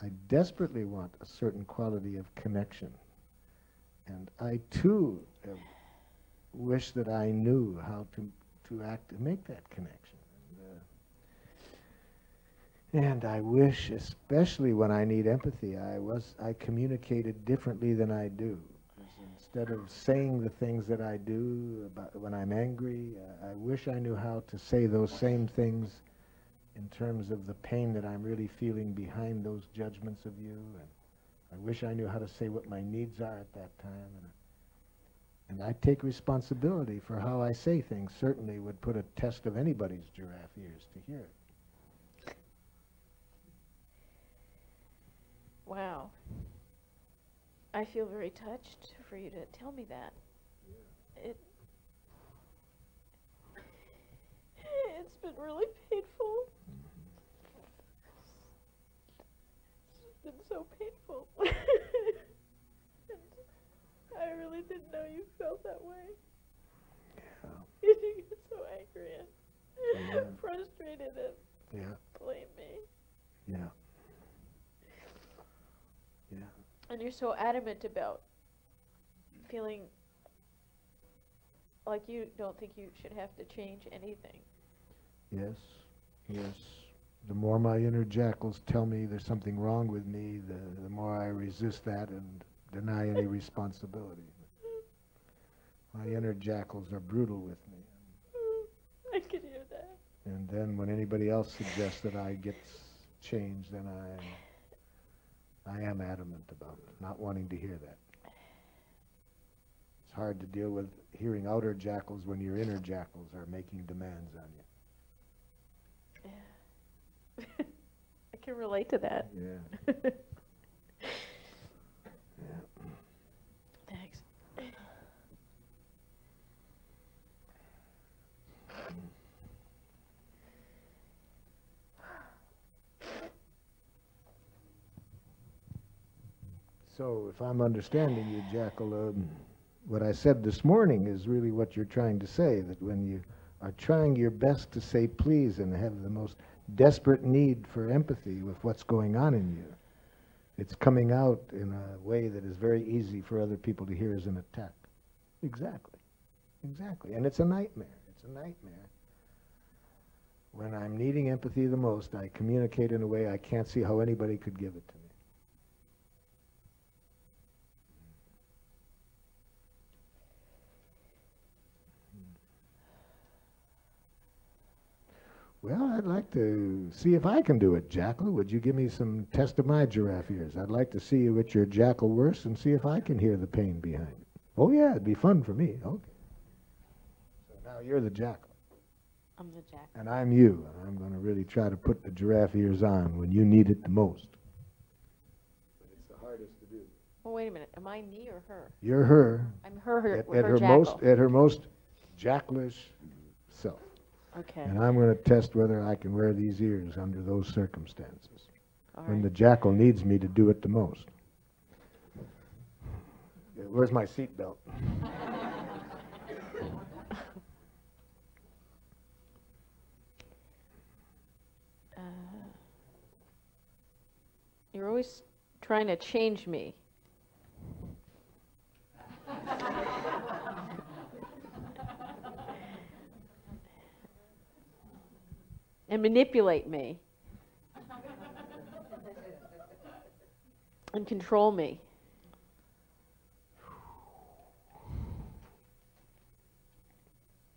I desperately want a certain quality of connection. And I too wish that I knew how to act to make that connection. And I wish, especially when I need empathy, I communicated differently than I do. Instead of saying the things that I do about when I'm angry, I wish I knew how to say those same things in terms of the pain that I'm really feeling behind those judgments of you. And I wish I knew how to say what my needs are at that time. And I take responsibility for how I say things. Certainly would put a test of anybody's giraffe ears to hear it. Wow. I feel very touched for you to tell me that. Yeah. It's been really painful. It's been so painful. And I really didn't know you felt that way. Yeah. You get so angry and frustrated and blame me. Yeah. Yeah. And you're so adamant about feeling like you don't think you should have to change anything. Yes, yes. The more my inner jackals tell me there's something wrong with me, the more I resist that and deny any responsibility. My inner jackals are brutal with me. I can hear that. And then when anybody else suggests that I get changed, then I am adamant about not wanting to hear that. It's hard to deal with hearing outer jackals when your inner jackals are making demands on you. Yeah. I can relate to that. Yeah. Yeah. Thanks. So if I'm understanding you, Jackal, what I said this morning is really what you're trying to say, that when you are trying your best to say please and have the most desperate need for empathy with what's going on in you, it's coming out in a way that is very easy for other people to hear as an attack. Exactly. Exactly. And it's a nightmare. It's a nightmare. When I'm needing empathy the most, I communicate in a way I can't see how anybody could give it to me. Well, I'd like to see if I can do it, Jackal. Would you give me some test of my giraffe ears? I'd like to see you at your jackal worst and see if I can hear the pain behind it. Oh, yeah, it'd be fun for me. Okay. So now you're the jackal. I'm the jackal. And I'm you. And I'm going to really try to put the giraffe ears on when you need it the most. But it's the hardest to do. Well, wait a minute. Am I me or her? You're her. I'm her, at her jackal. At her most jackalish self. Okay. And I'm going to test whether I can wear these ears under those circumstances. All when right. the jackal needs me to do it the most. Where's my seatbelt? You're always trying to change me. And manipulate me. And control me.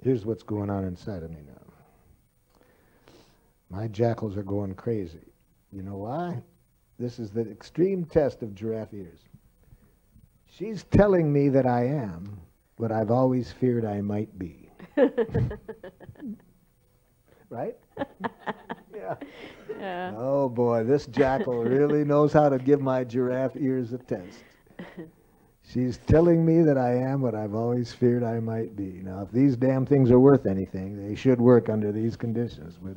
Here's what's going on inside of me now. My jackals are going crazy. You know why? This is the extreme test of giraffe ears. She's telling me that I am what I've always feared I might be. Right? Yeah. Yeah. Oh boy, this jackal really knows how to give my giraffe ears a test. She's telling me that I am what I've always feared I might be. Now, if these damn things are worth anything, they should work under these conditions, but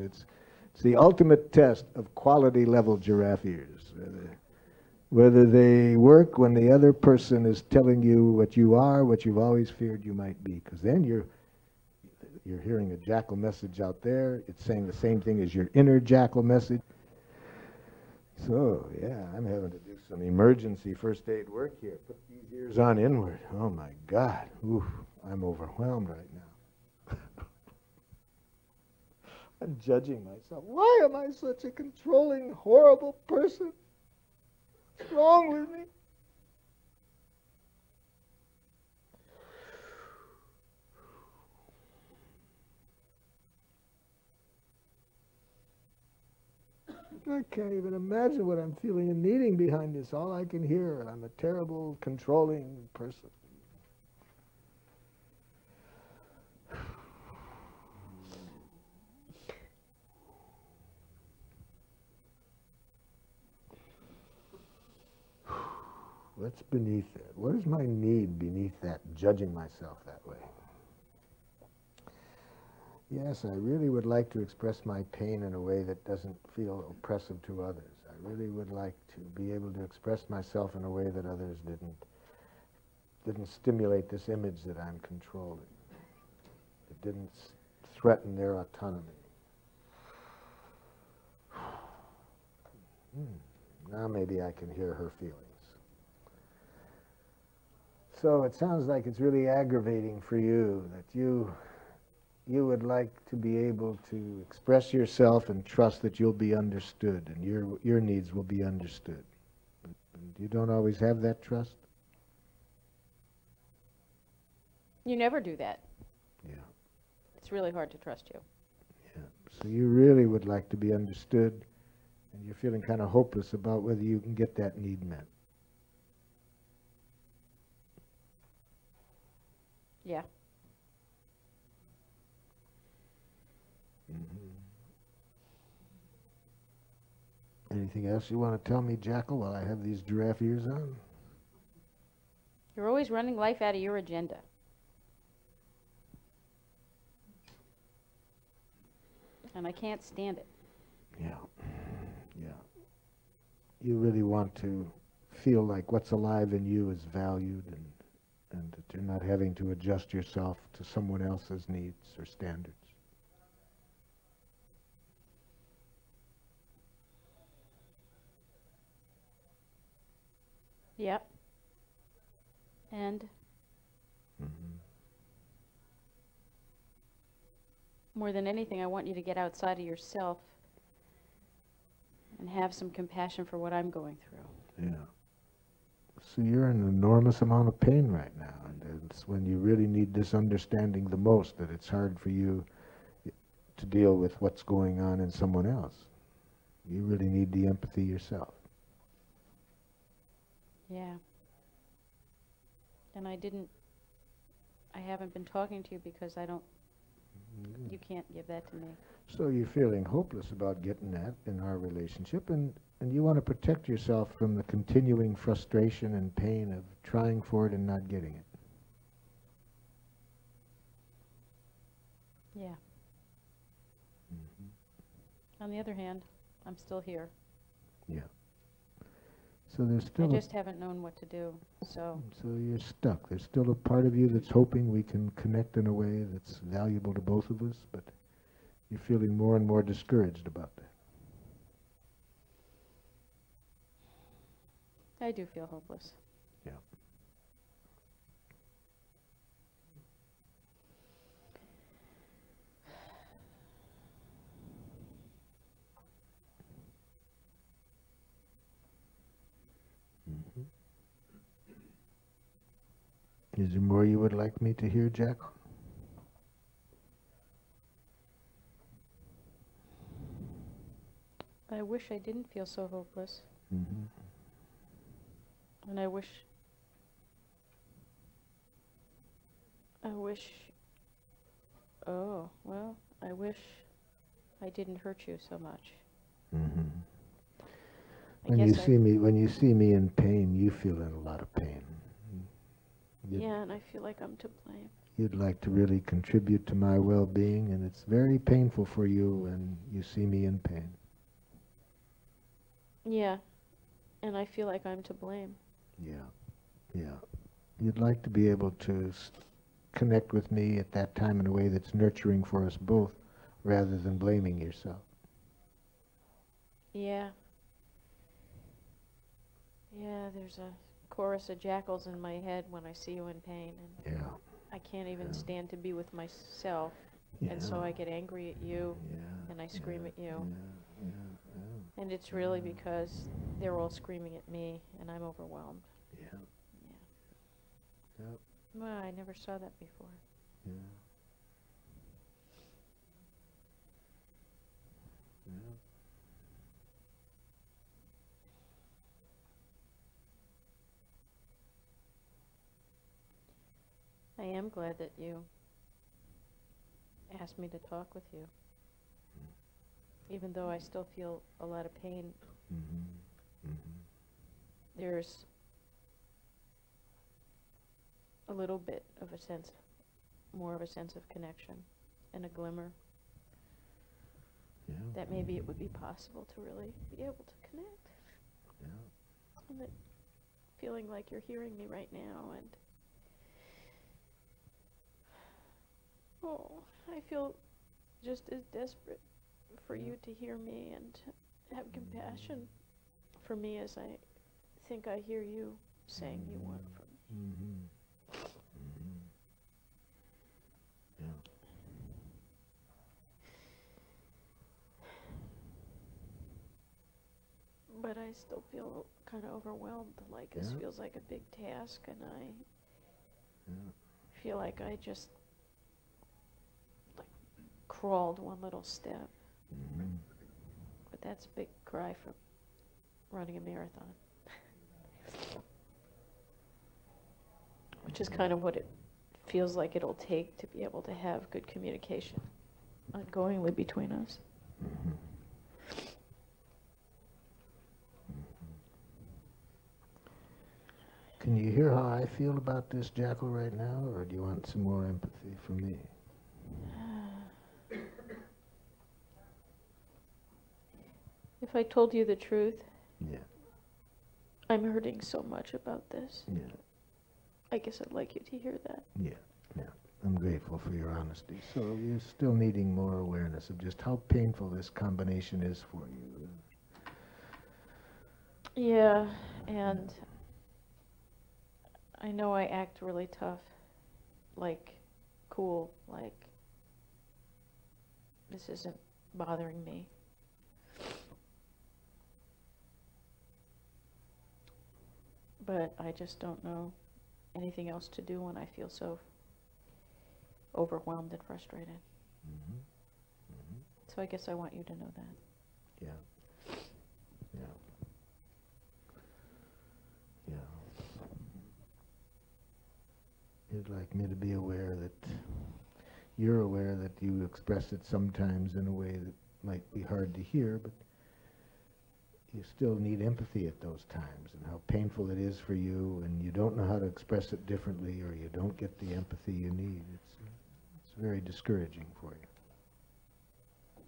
It's the ultimate test of quality level giraffe ears. Whether they work when the other person is telling you what you are, what you've always feared you might be. Because then you're hearing a jackal message out there. It's saying the same thing as your inner jackal message. So, yeah, I'm having to do some emergency first aid work here. Put these ears on inward. Oh, my God. Oof, I'm overwhelmed right now. I'm judging myself. Why am I such a controlling, horrible person? What's wrong with me? I can't even imagine what I'm feeling and needing behind this. All I can hear, I'm a terrible, controlling person. What's beneath it? What is my need beneath that, judging myself that way? Yes, I really would like to express my pain in a way that doesn't feel oppressive to others. I really would like to be able to express myself in a way that others didn't stimulate this image that I'm controlling. It didn't threaten their autonomy. Now maybe I can hear her feelings. So it sounds like it's really aggravating for you that you would like to be able to express yourself and trust that you'll be understood and your needs will be understood. And you don't always have that trust? You never do that. Yeah. It's really hard to trust you. Yeah. So you really would like to be understood, and you're feeling kind of hopeless about whether you can get that need met. Yeah. Anything else you want to tell me, Jackal, while I have these giraffe ears on? You're always running life out of your agenda. And I can't stand it. Yeah. Yeah. You really want to feel like what's alive in you is valued and that you're not having to adjust yourself to someone else's needs or standards. Yep. And more than anything, I want you to get outside of yourself and have some compassion for what I'm going through. Yeah. So you're in an enormous amount of pain right now, and it's when you really need this understanding the most that it's hard for you to deal with what's going on in someone else. You really need the empathy yourself. Yeah. And I haven't been talking to you because you can't give that to me. So you're feeling hopeless about getting that in our relationship, and you want to protect yourself from the continuing frustration and pain of trying for it and not getting it. Yeah. On the other hand, I'm still here. Yeah. So there's still I just haven't known what to do, so you're stuck. There's still a part of you that's hoping we can connect in a way that's valuable to both of us, but you're feeling more and more discouraged about that. I do feel hopeless. Yeah. Is there more you would like me to hear, Jack? I wish I didn't feel so hopeless. And I wish I didn't hurt you so much. When you see me in pain, you feel in a lot of pain. Yeah, and I feel like I'm to blame. you'd like to really contribute to my well-being, and it's very painful for you when you see me in pain. Yeah, and I feel like I'm to blame. Yeah, yeah. You'd like to be able to connect with me at that time in a way that's nurturing for us both, rather than blaming yourself. Yeah. Yeah, there's a chorus of jackals in my head when I see you in pain, and Yeah. I can't even stand to be with myself, and so Yeah. I get angry at you, Yeah. and I scream at you. Yeah, yeah, And it's really because they're all screaming at me, and I'm overwhelmed. yeah, Yeah. yeah, Well, I never saw that before. yeah, yeah. I am glad that you asked me to talk with you, even though I still feel a lot of pain. Mm-hmm. Mm-hmm. There's a little bit of a sense, more of a sense of connection and a glimmer Yeah. that maybe it would be possible to really be able to connect. Yeah. And that feeling like you're hearing me right now, and oh, I feel just as desperate for you to hear me and to have compassion for me as I think I hear you saying you want from me. Mm-hmm. Mm-hmm. Yeah. But I still feel kind of overwhelmed, like this Yeah. feels like a big task, and I Yeah. feel like I just like crawled one little step. Mm-hmm. But that's a big cry for running a marathon. Which is kind of what it feels like it'll take to be able to have good communication ongoingly between us. Mm-hmm. Can you hear how I feel about this jackal right now, or do you want some more empathy from me? If I told you the truth, Yeah. I'm hurting so much about this. Yeah. I guess I'd like you to hear that. Yeah. Yeah. I'm grateful for your honesty. So you're still needing more awareness of just how painful this combination is for you. Yeah, and I know I act really tough, like cool, like this isn't bothering me. But I just don't know anything else to do when I feel so overwhelmed and frustrated. Mm-hmm. Mm-hmm. So I guess I want you to know that. Yeah. Yeah. Yeah. You'd like me to be aware that you're aware that you express it sometimes in a way that might be hard to hear, but you still need empathy at those times, and how painful it is for you, and you don't know how to express it differently, or you don't get the empathy you need. It's very discouraging for you.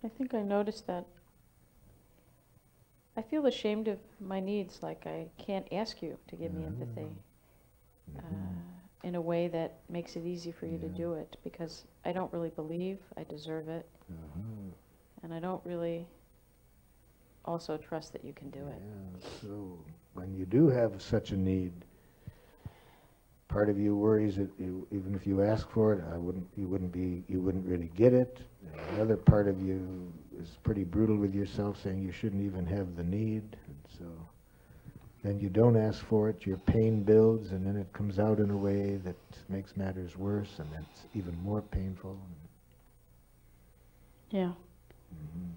I think I noticed that. I feel ashamed of my needs, like I can't ask you to give me empathy in a way that makes it easy for you to do it, because I don't really believe I deserve it, and I don't really also trust that you can do it. Yeah, so when you do have such a need, part of you worries that even if you ask for it, you wouldn't really get it. And the other part of you is pretty brutal with yourself, saying you shouldn't even have the need. And so then you don't ask for it, your pain builds, and then it comes out in a way that makes matters worse, and that's even more painful. Yeah. Mm-hmm.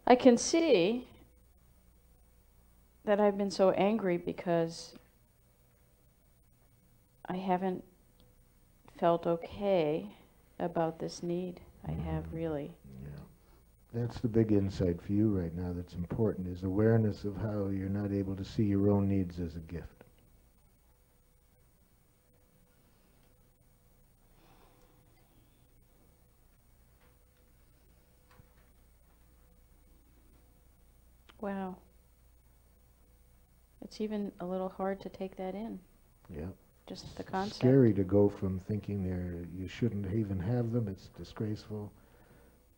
I can see that I've been so angry because I haven't felt okay about this need. I have really. Yeah. That's the big insight for you right now that's important, is awareness of how you're not able to see your own needs as a gift. Wow. It's even a little hard to take that in. Yeah. Just the concept. Scary to go from thinking you shouldn't even have them, it's disgraceful,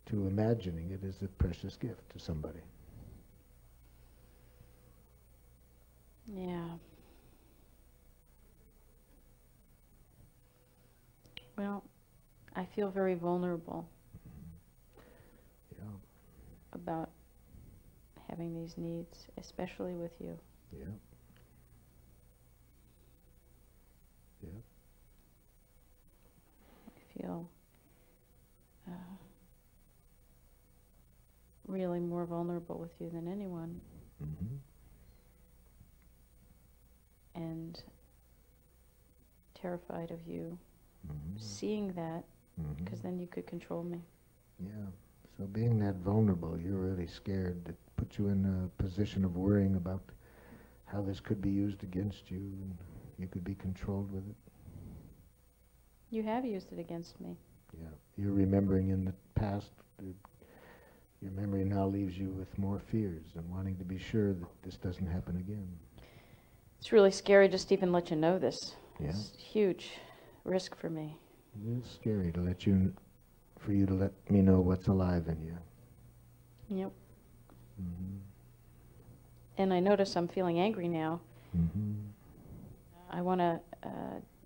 to imagining it as a precious gift to somebody. Yeah. Well, I feel very vulnerable about having these needs, especially with you. Yeah. Yeah. I feel really more vulnerable with you than anyone. Mm-hmm. And terrified of you Mm-hmm. seeing that, because Mm-hmm. then you could control me. Yeah. So being that vulnerable, you're really scared. It puts you in a position of worrying about how this could be used against you, and you could be controlled with it. You have used it against me. Yeah. You're remembering in the past, your memory now leaves you with more fears and wanting to be sure that this doesn't happen again. It's really scary just to even let you know this. Yeah. It's huge risk for me. It's scary to for you to let me know what's alive in you. Yep. Mm-hmm. And I notice I'm feeling angry now. Mm-hmm. I want to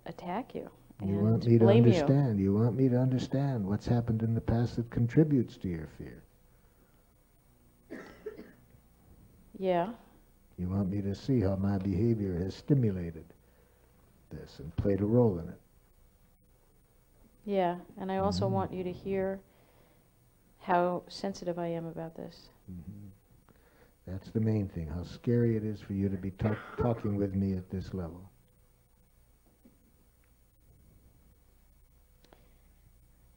attack you You and want me to blame you. understand. You want me to understand what's happened in the past that contributes to your fear. Yeah. You want me to see how my behavior has stimulated this and played a role in it. Yeah. And I also want you to hear how sensitive I am about this. Mm-hmm. That's the main thing, how scary it is for you to be talking with me at this level.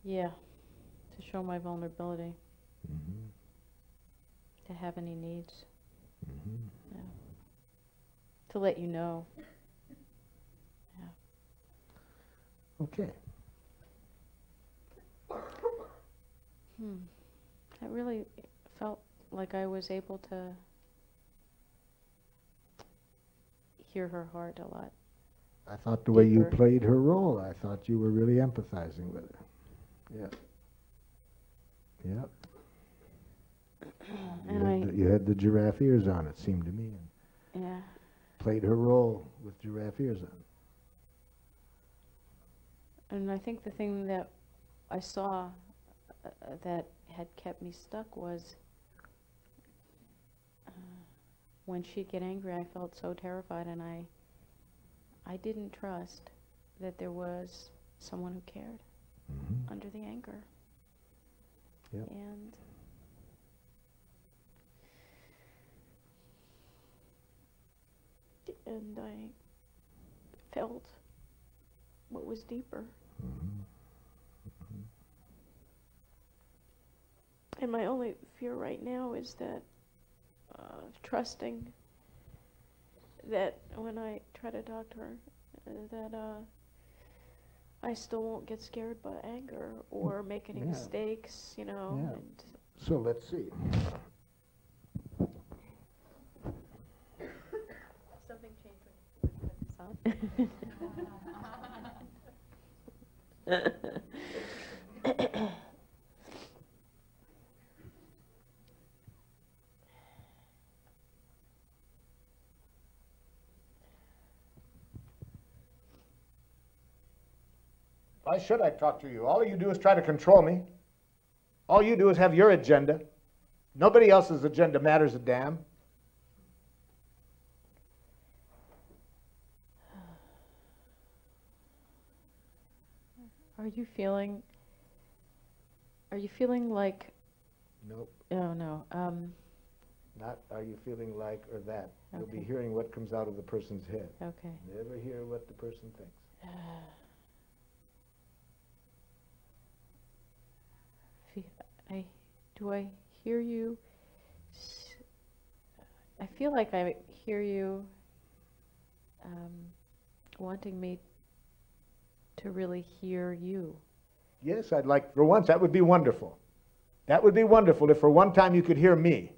Yeah. To show my vulnerability. Mm-hmm. To have any needs. Mm-hmm. Yeah. To let you know. Yeah. Okay. I really felt like I was able to hear her heart a lot. I thought the way you Deeper. played her role, I thought you were really empathizing with her. Yeah. And You had the giraffe ears on, it seemed to me. And yeah. played her role with giraffe ears on. And I think the thing that I saw that had kept me stuck was when she'd get angry, I felt so terrified, and I didn't trust that there was someone who cared under the anger. Yep. And I felt what was deeper. And my only fear right now is that trusting that when I try to talk to her, that I still won't get scared by anger or make any mistakes, you know. Yeah. And So let's see. something changed when you put this on. Why should I talk to you? All you do is try to control me. All you do is have your agenda. Nobody else's agenda matters a damn. Are you feeling like... Nope. Oh, no. Not are you feeling like or that. You'll be Okay. hearing what comes out of the person's head. Okay. Never hear what the person thinks. Do I hear you? I feel like I hear you wanting me to really hear you. Yes, I'd like, for once, that would be wonderful. That would be wonderful if for one time you could hear me.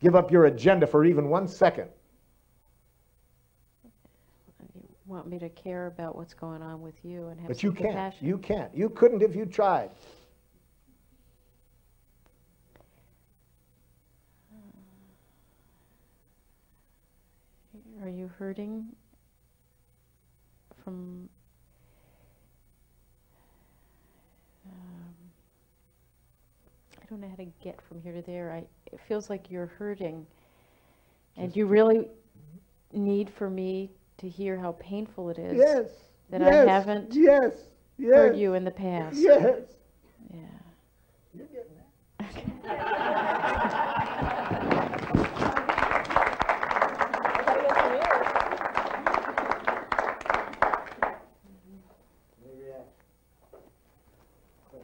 Give up your agenda for even 1 second. You want me to care about what's going on with you and have But some you can't. compassion. You can't. You couldn't if you tried. Are you hurting from I don't know how to get from here to there. It feels like you're hurting, and you really need for me to hear how painful it is Yes. that yes, I haven't yes, yes, heard you in the past. Yes. Yeah. You're getting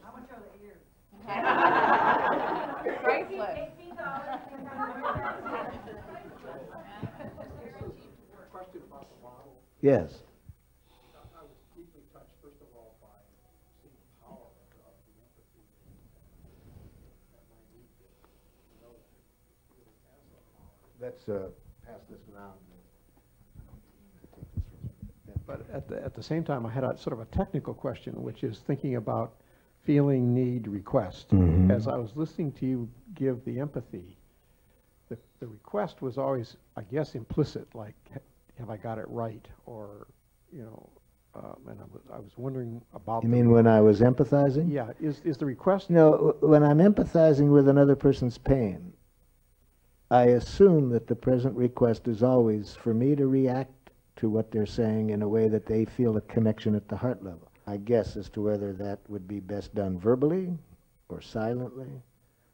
How much are the ears? Priceless. Question about the model. Yes. I was deeply touched, first of all, by seeing the power of the empathy that my need to know that it really has that power. Let's pass this around. But at the same time, I had a sort of a technical question, which is thinking about feeling, need, request. Mhm. As I was listening to you give the empathy, the request was always, I guess, implicit, like, have I got it right? Or, you know, and I was wondering about. You mean when I was empathizing? Yeah, is the request? No, when I'm empathizing with another person's pain, I assume that the present request is always for me to react to what they're saying in a way that they feel a connection at the heart level. I guess as to whether that would be best done verbally or silently.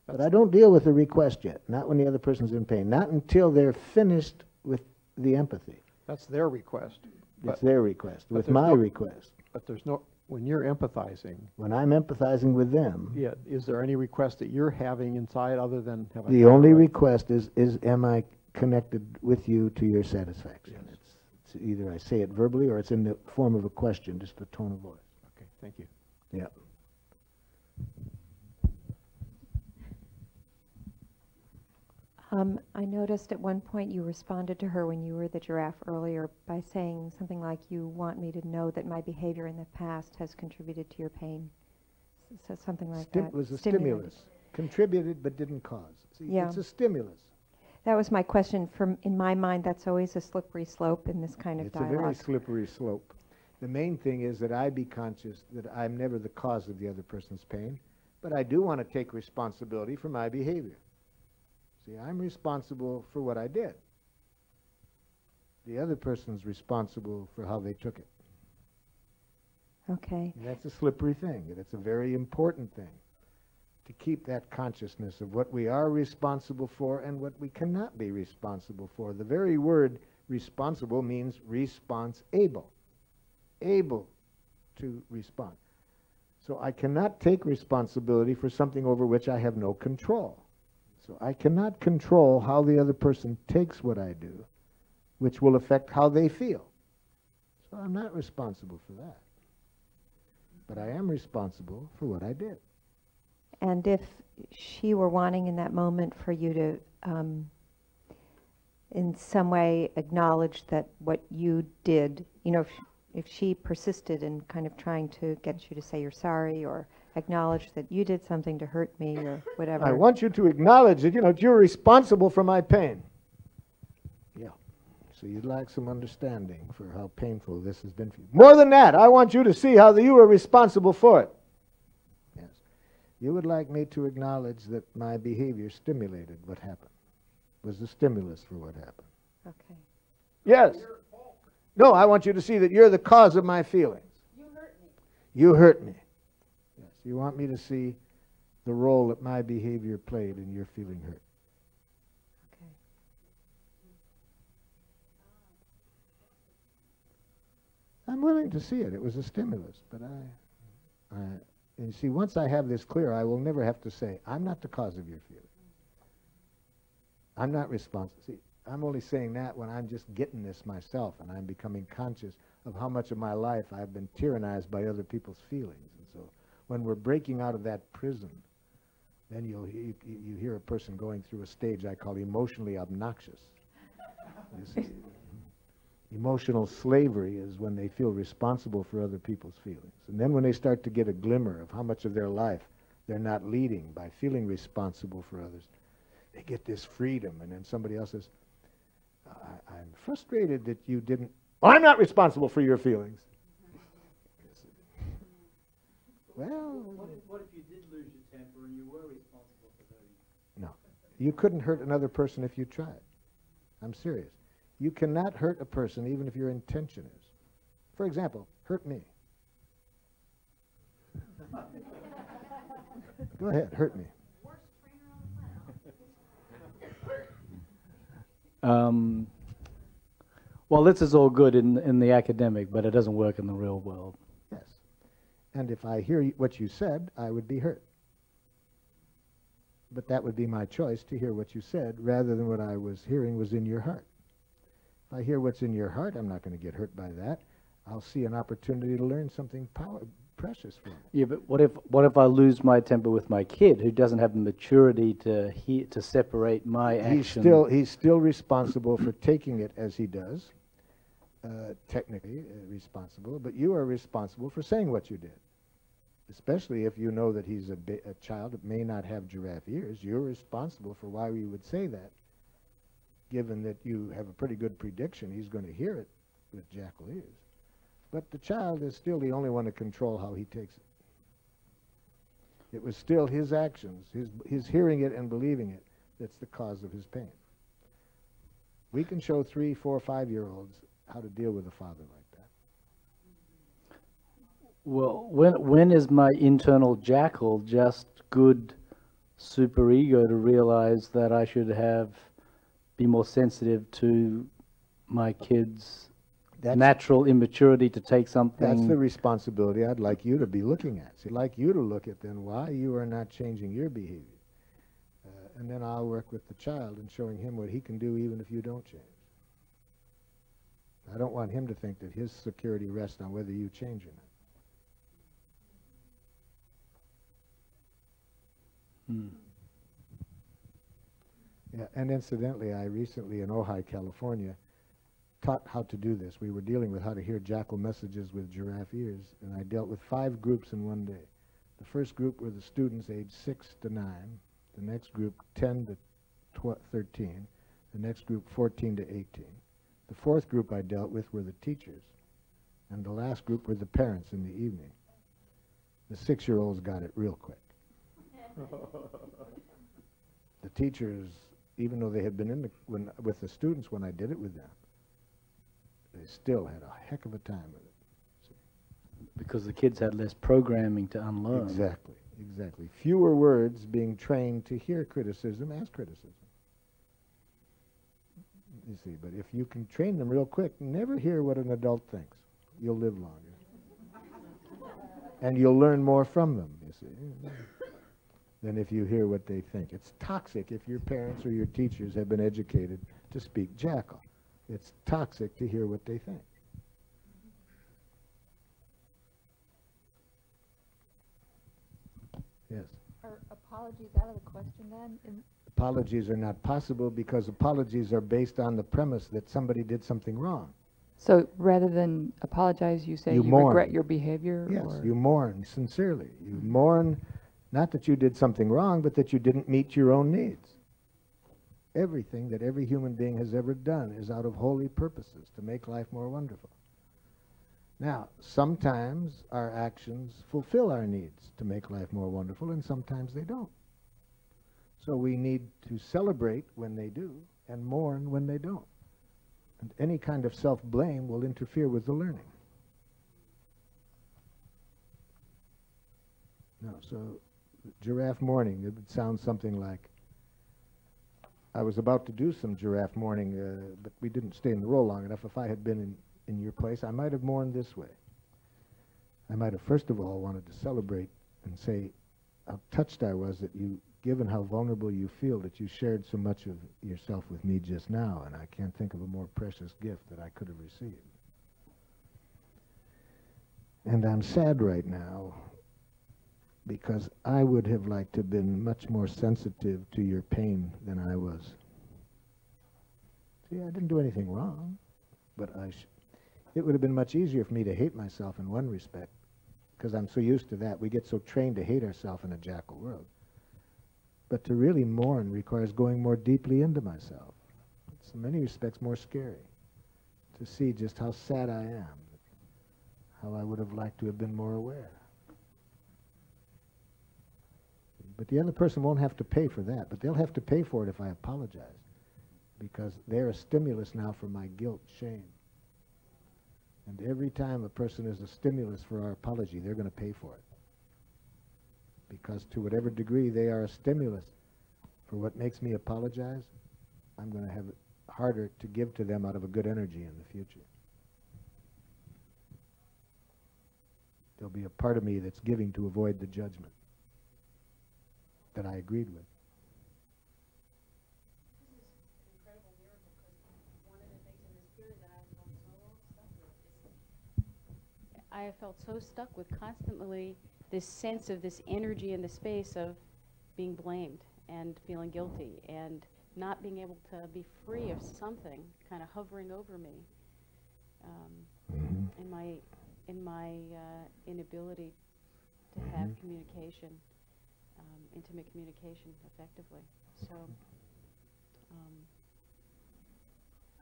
But I don't deal with the request yet, not when the other person's in pain, not until they're finished with the empathy. That's their request. It's their request, with there's my no- request. But there's no, when you're empathizing, When I'm empathizing with them, yeah, is there any request that you're having inside other than have I the got it only right? request is am I connected with you to your satisfaction? Yes. It's either I say it verbally or it's in the form of a question, just a tone of voice. Okay, thank you. Yeah. I noticed at one point you responded to her when you were the giraffe earlier by saying something like, you want me to know that my behavior in the past has contributed to your pain. So something like that. It was a Stimulated. stimulus. Contributed but didn't cause. See, Yeah. it's a stimulus. That was my question. In my mind, that's always a slippery slope in this kind of It's a dialogue. very slippery slope. The main thing is that I be conscious that I'm never the cause of the other person's pain, but I do want to take responsibility for my behavior. See, I'm responsible for what I did. The other person's responsible for how they took it. Okay. And that's a slippery thing, and it's a very important thing to keep that consciousness of what we are responsible for and what we cannot be responsible for. The very word responsible means response-able, able to respond. So I cannot take responsibility for something over which I have no control. So I cannot control how the other person takes what I do, which will affect how they feel. So I'm not responsible for that. But I am responsible for what I did. And if she were wanting in that moment for you to, in some way, acknowledge that what you did, you know, if she persisted in kind of trying to get you to say you're sorry or acknowledge that you did something to hurt me or whatever. I want you to acknowledge that, you're responsible for my pain. Yeah. So you'd like some understanding for how painful this has been for you. More than that, I want you to see how you were responsible for it. Yes. You would like me to acknowledge that my behavior stimulated what happened, was the stimulus for what happened. Okay. Yes. No, I want you to see that you're the cause of my feelings. You hurt me. You hurt me. Yes. You want me to see the role that my behavior played in your feeling hurt. Okay. I'm willing to see it. It was a stimulus, but and you see, once I have this clear, I will never have to say, I'm not the cause of your feeling. I'm not responsible. See, I'm only saying that when I'm just getting this myself and I'm becoming conscious of how much of my life I've been tyrannized by other people's feelings. And so when we're breaking out of that prison Then you hear a person going through a stage I call emotionally obnoxious. You see, emotional slavery is when they feel responsible for other people's feelings. And then when they start to get a glimmer of how much of their life they're not leading by feeling responsible for others, they get this freedom. And then somebody else says, I'm frustrated that you didn't, I'm not responsible for your feelings. Well, what if you did lose your temper and you were responsible for those? no. You couldn't hurt another person if you tried. I'm serious. You cannot hurt a person even if your intention is. For example, hurt me. Go ahead, hurt me. Well, this is all good in the academic, but it doesn't work in the real world. Yes. And if I hear what you said, I would be hurt. But that would be my choice to hear what you said rather than what I was hearing was in your heart. If I hear what's in your heart, I'm not going to get hurt by that. I'll see an opportunity to learn something precious from it. Yeah, but what if I lose my temper with my kid who doesn't have the maturity to separate my action? He's still responsible for taking it as he does, technically responsible, but you are responsible for saying what you did. Especially if you know that he's a child that may not have giraffe ears, you're responsible for why we would say that, given that you have a pretty good prediction he's going to hear it with jackal ears. But the child is still the only one to control how he takes it. It was still his actions, his hearing it and believing it, that's the cause of his pain. We can show 3, 4, 5-year-olds how to deal with a father like that. Well, when is my internal jackal just good superego to realize that I should be more sensitive to my kids' natural immaturity to take something? That's the responsibility I'd like you to be looking at. So I'd like you to look at then why you are not changing your behavior. And then I'll work with the child in showing him what he can do even if you don't change. I don't want him to think that his security rests on whether you change or not. Yeah, and incidentally, I recently in Ojai, California, taught how to do this. We were dealing with how to hear jackal messages with giraffe ears, and I dealt with 5 groups in one day. The first group were the students aged 6 to 9, the next group 10 to 13, the next group 14 to 18. The fourth group I dealt with were the teachers, and the last group were the parents in the evening. The 6-year-olds got it real quick. The teachers, even though they had been with the students when I did it with them, they still had a heck of a time with it. See? Because the kids had less programming to unlearn. Exactly, exactly. Fewer words being trained to hear criticism as criticism. You see, but if you can train them real quick, never hear what an adult thinks. You'll live longer. And you'll learn more from them, you see, than if you hear what they think. It's toxic if your parents or your teachers have been educated to speak jackal. It's toxic to hear what they think. Yes? Are apologies out of the question then? Apologies are not possible because apologies are based on the premise that somebody did something wrong. So rather than apologize, you say you regret your behavior? Yes, or? you mourn sincerely. You mourn not that you did something wrong, but that you didn't meet your own needs. Everything that every human being has ever done is out of holy purposes to make life more wonderful. Now, sometimes our actions fulfill our needs to make life more wonderful, and sometimes they don't. So we need to celebrate when they do and mourn when they don't. And any kind of self-blame will interfere with the learning. No, so giraffe mourning, it would sound something like, I was about to do some giraffe mourning, but we didn't stay in the role long enough. If I had been in your place, I might have mourned this way. I might have first of all wanted to celebrate and say how touched I was that you, given how vulnerable you feel, that you shared so much of yourself with me just now, and I can't think of a more precious gift that I could have received. And I'm sad right now because I would have liked to have been much more sensitive to your pain than I was. See, I didn't do anything wrong, but it would have been much easier for me to hate myself in one respect, because I'm so used to that. We get so trained to hate ourselves in a jackal world. But to really mourn requires going more deeply into myself. It's in many respects more scary to see just how sad I am, how I would have liked to have been more aware. But the other person won't have to pay for that, but they'll have to pay for it if I apologize, because they're a stimulus now for my guilt, shame. And every time a person is a stimulus for our apology, they're going to pay for it. Because to whatever degree they are a stimulus for what makes me apologize, I'm going to have it harder to give to them out of a good energy in the future. There'll be a part of me that's giving to avoid the judgment that I agreed with. This is an incredible miracle, because one of the things in this period that I felt so stuck with is I have felt so stuck with constantly this sense of this energy in the space of being blamed and feeling guilty and not being able to be free of something kind of hovering over me in my inability to have communication, intimate communication effectively. So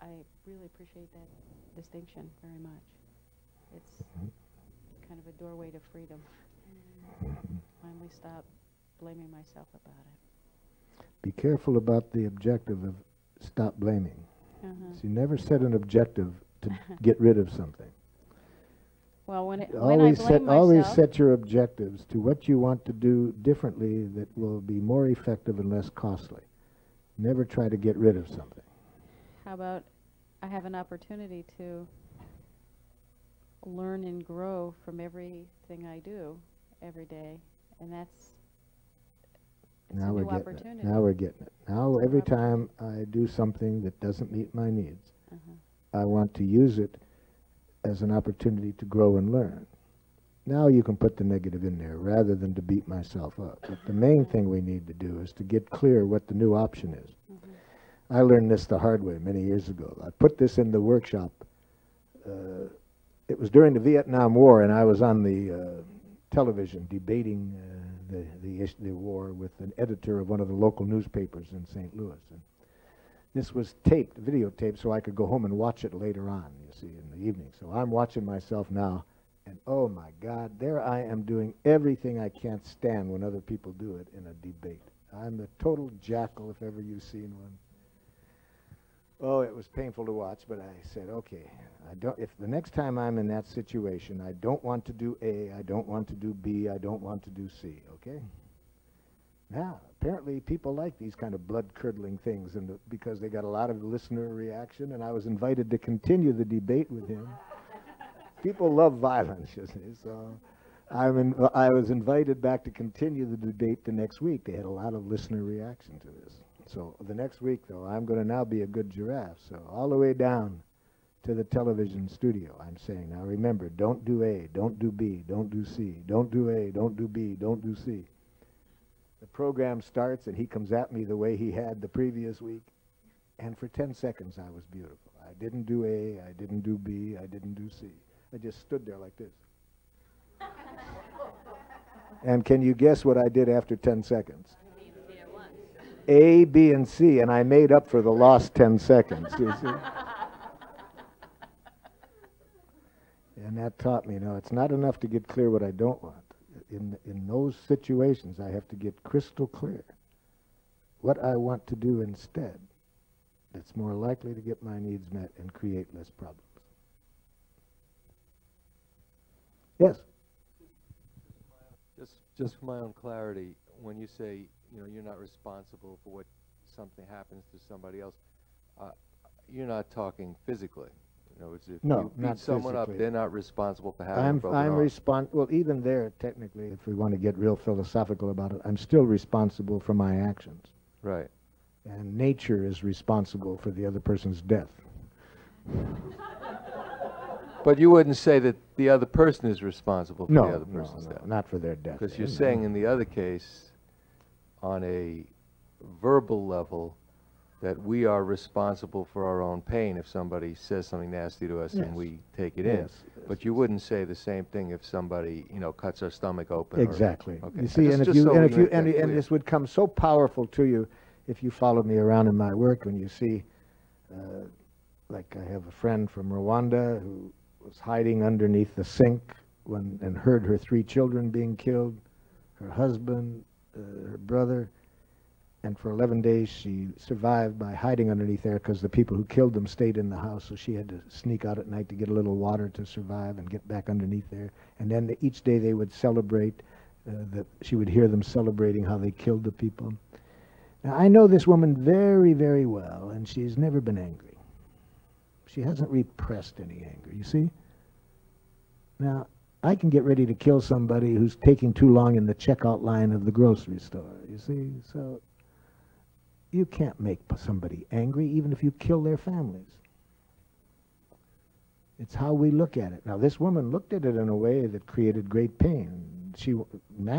I really appreciate that distinction very much. It's kind of a doorway to freedom. Finally stop blaming myself about it. Be careful about the objective of stop blaming. So you never set an objective to get rid of something. Well, when I blame always myself, set your objectives to what you want to do differently that will be more effective and less costly. Never try to get rid of something. how about I have an opportunity to learn and grow from everything I do every day, and it's Now a we're new getting opportunity. it. Now we're getting it. Now every time I do something that doesn't meet my needs, I want to use it as an opportunity to grow and learn. Now you can put the negative in there rather than to beat myself up. But the main thing we need to do is to get clear what the new option is. I learned this the hard way many years ago. I put this in the workshop. It was during the Vietnam War, and I was on the television debating the war with an editor of one of the local newspapers in St. Louis. And this was taped, videotaped, so I could go home and watch it later on, you see, in the evening. So I'm watching myself now, and oh my God, there I am doing everything I can't stand when other people do it in a debate. I'm the total jackal, if ever you've seen one. Oh, it was painful to watch, but I said, okay, if the next time I'm in that situation, I don't want to do A, I don't want to do B, I don't want to do C, okay? Now, apparently people like these kind of blood-curdling things because they got a lot of listener reaction, and I was invited to continue the debate with him. People love violence, you see, so I was invited back to continue the debate the next week. They had a lot of listener reaction to this. So the next week, though, I'm going to now be a good giraffe. So all the way down to the television studio, I'm saying, now remember, don't do A, don't do B, don't do C, don't do A, don't do B, don't do C. The program starts, and he comes at me the way he had the previous week. And for 10 seconds, I was beautiful. I didn't do A, I didn't do B, I didn't do C. I just stood there like this. And can you guess what I did after 10 seconds? A, B, and C, and I made up for the lost 10 seconds, you see. And that taught me, it's not enough to get clear what I don't want. In those situations, I have to get crystal clear what I want to do instead that's more likely to get my needs met and create less problems. Yes? Just for my own clarity, when you say, you're not responsible for what something happens to somebody else, you're not talking physically. In other words, if you beat someone up, they're not responsible for having a broken arm. Well, even there, technically, if we want to get real philosophical about it, I'm still responsible for my actions. Right. And nature is responsible for the other person's death. But you wouldn't say that the other person is responsible for the other person's death. Not for their death. Because you're saying in the other case, on a verbal level, that we are responsible for our own pain if somebody says something nasty to us and we take it in. But you wouldn't say the same thing if somebody, you know, cuts our stomach open. Exactly. Okay. You see, and this would come so powerful to you if you followed me around in my work, when you see, like I have a friend from Rwanda who was hiding underneath the sink and heard her 3 children being killed, her husband, her brother, and for 11 days she survived by hiding underneath there because the people who killed them stayed in the house, so she had to sneak out at night to get a little water to survive and get back underneath there. And then each day they would celebrate, that she would hear them celebrating how they killed the people. Now, I know this woman very, very well, and she's never been angry. She hasn't repressed any anger, you see? Now, I can get ready to kill somebody who's taking too long in the checkout line of the grocery store, you see? So you can't make somebody angry even if you kill their families. It's how we look at it. Now, this woman looked at it in a way that created great pain.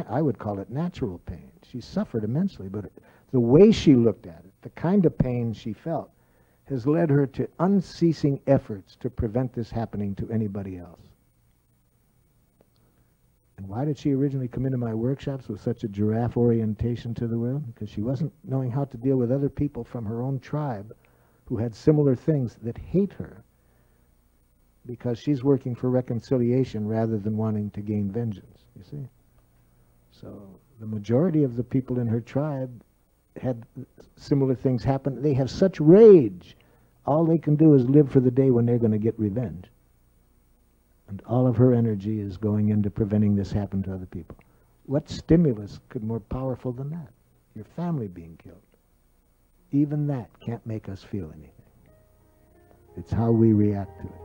I would call it natural pain. She suffered immensely, but the way she looked at it, the kind of pain she felt, has led her to unceasing efforts to prevent this happening to anybody else. And why did she originally come into my workshops with such a giraffe orientation to the world? Because she wasn't knowing how to deal with other people from her own tribe who had similar things that hate her, because she's working for reconciliation rather than wanting to gain vengeance, you see? So the majority of the people in her tribe had similar things happen. They have such rage, all they can do is live for the day when they're going to get revenge. And all of her energy is going into preventing this happen to other people. What stimulus could be more powerful than that? Your family being killed. Even that can't make us feel anything. It's how we react to it.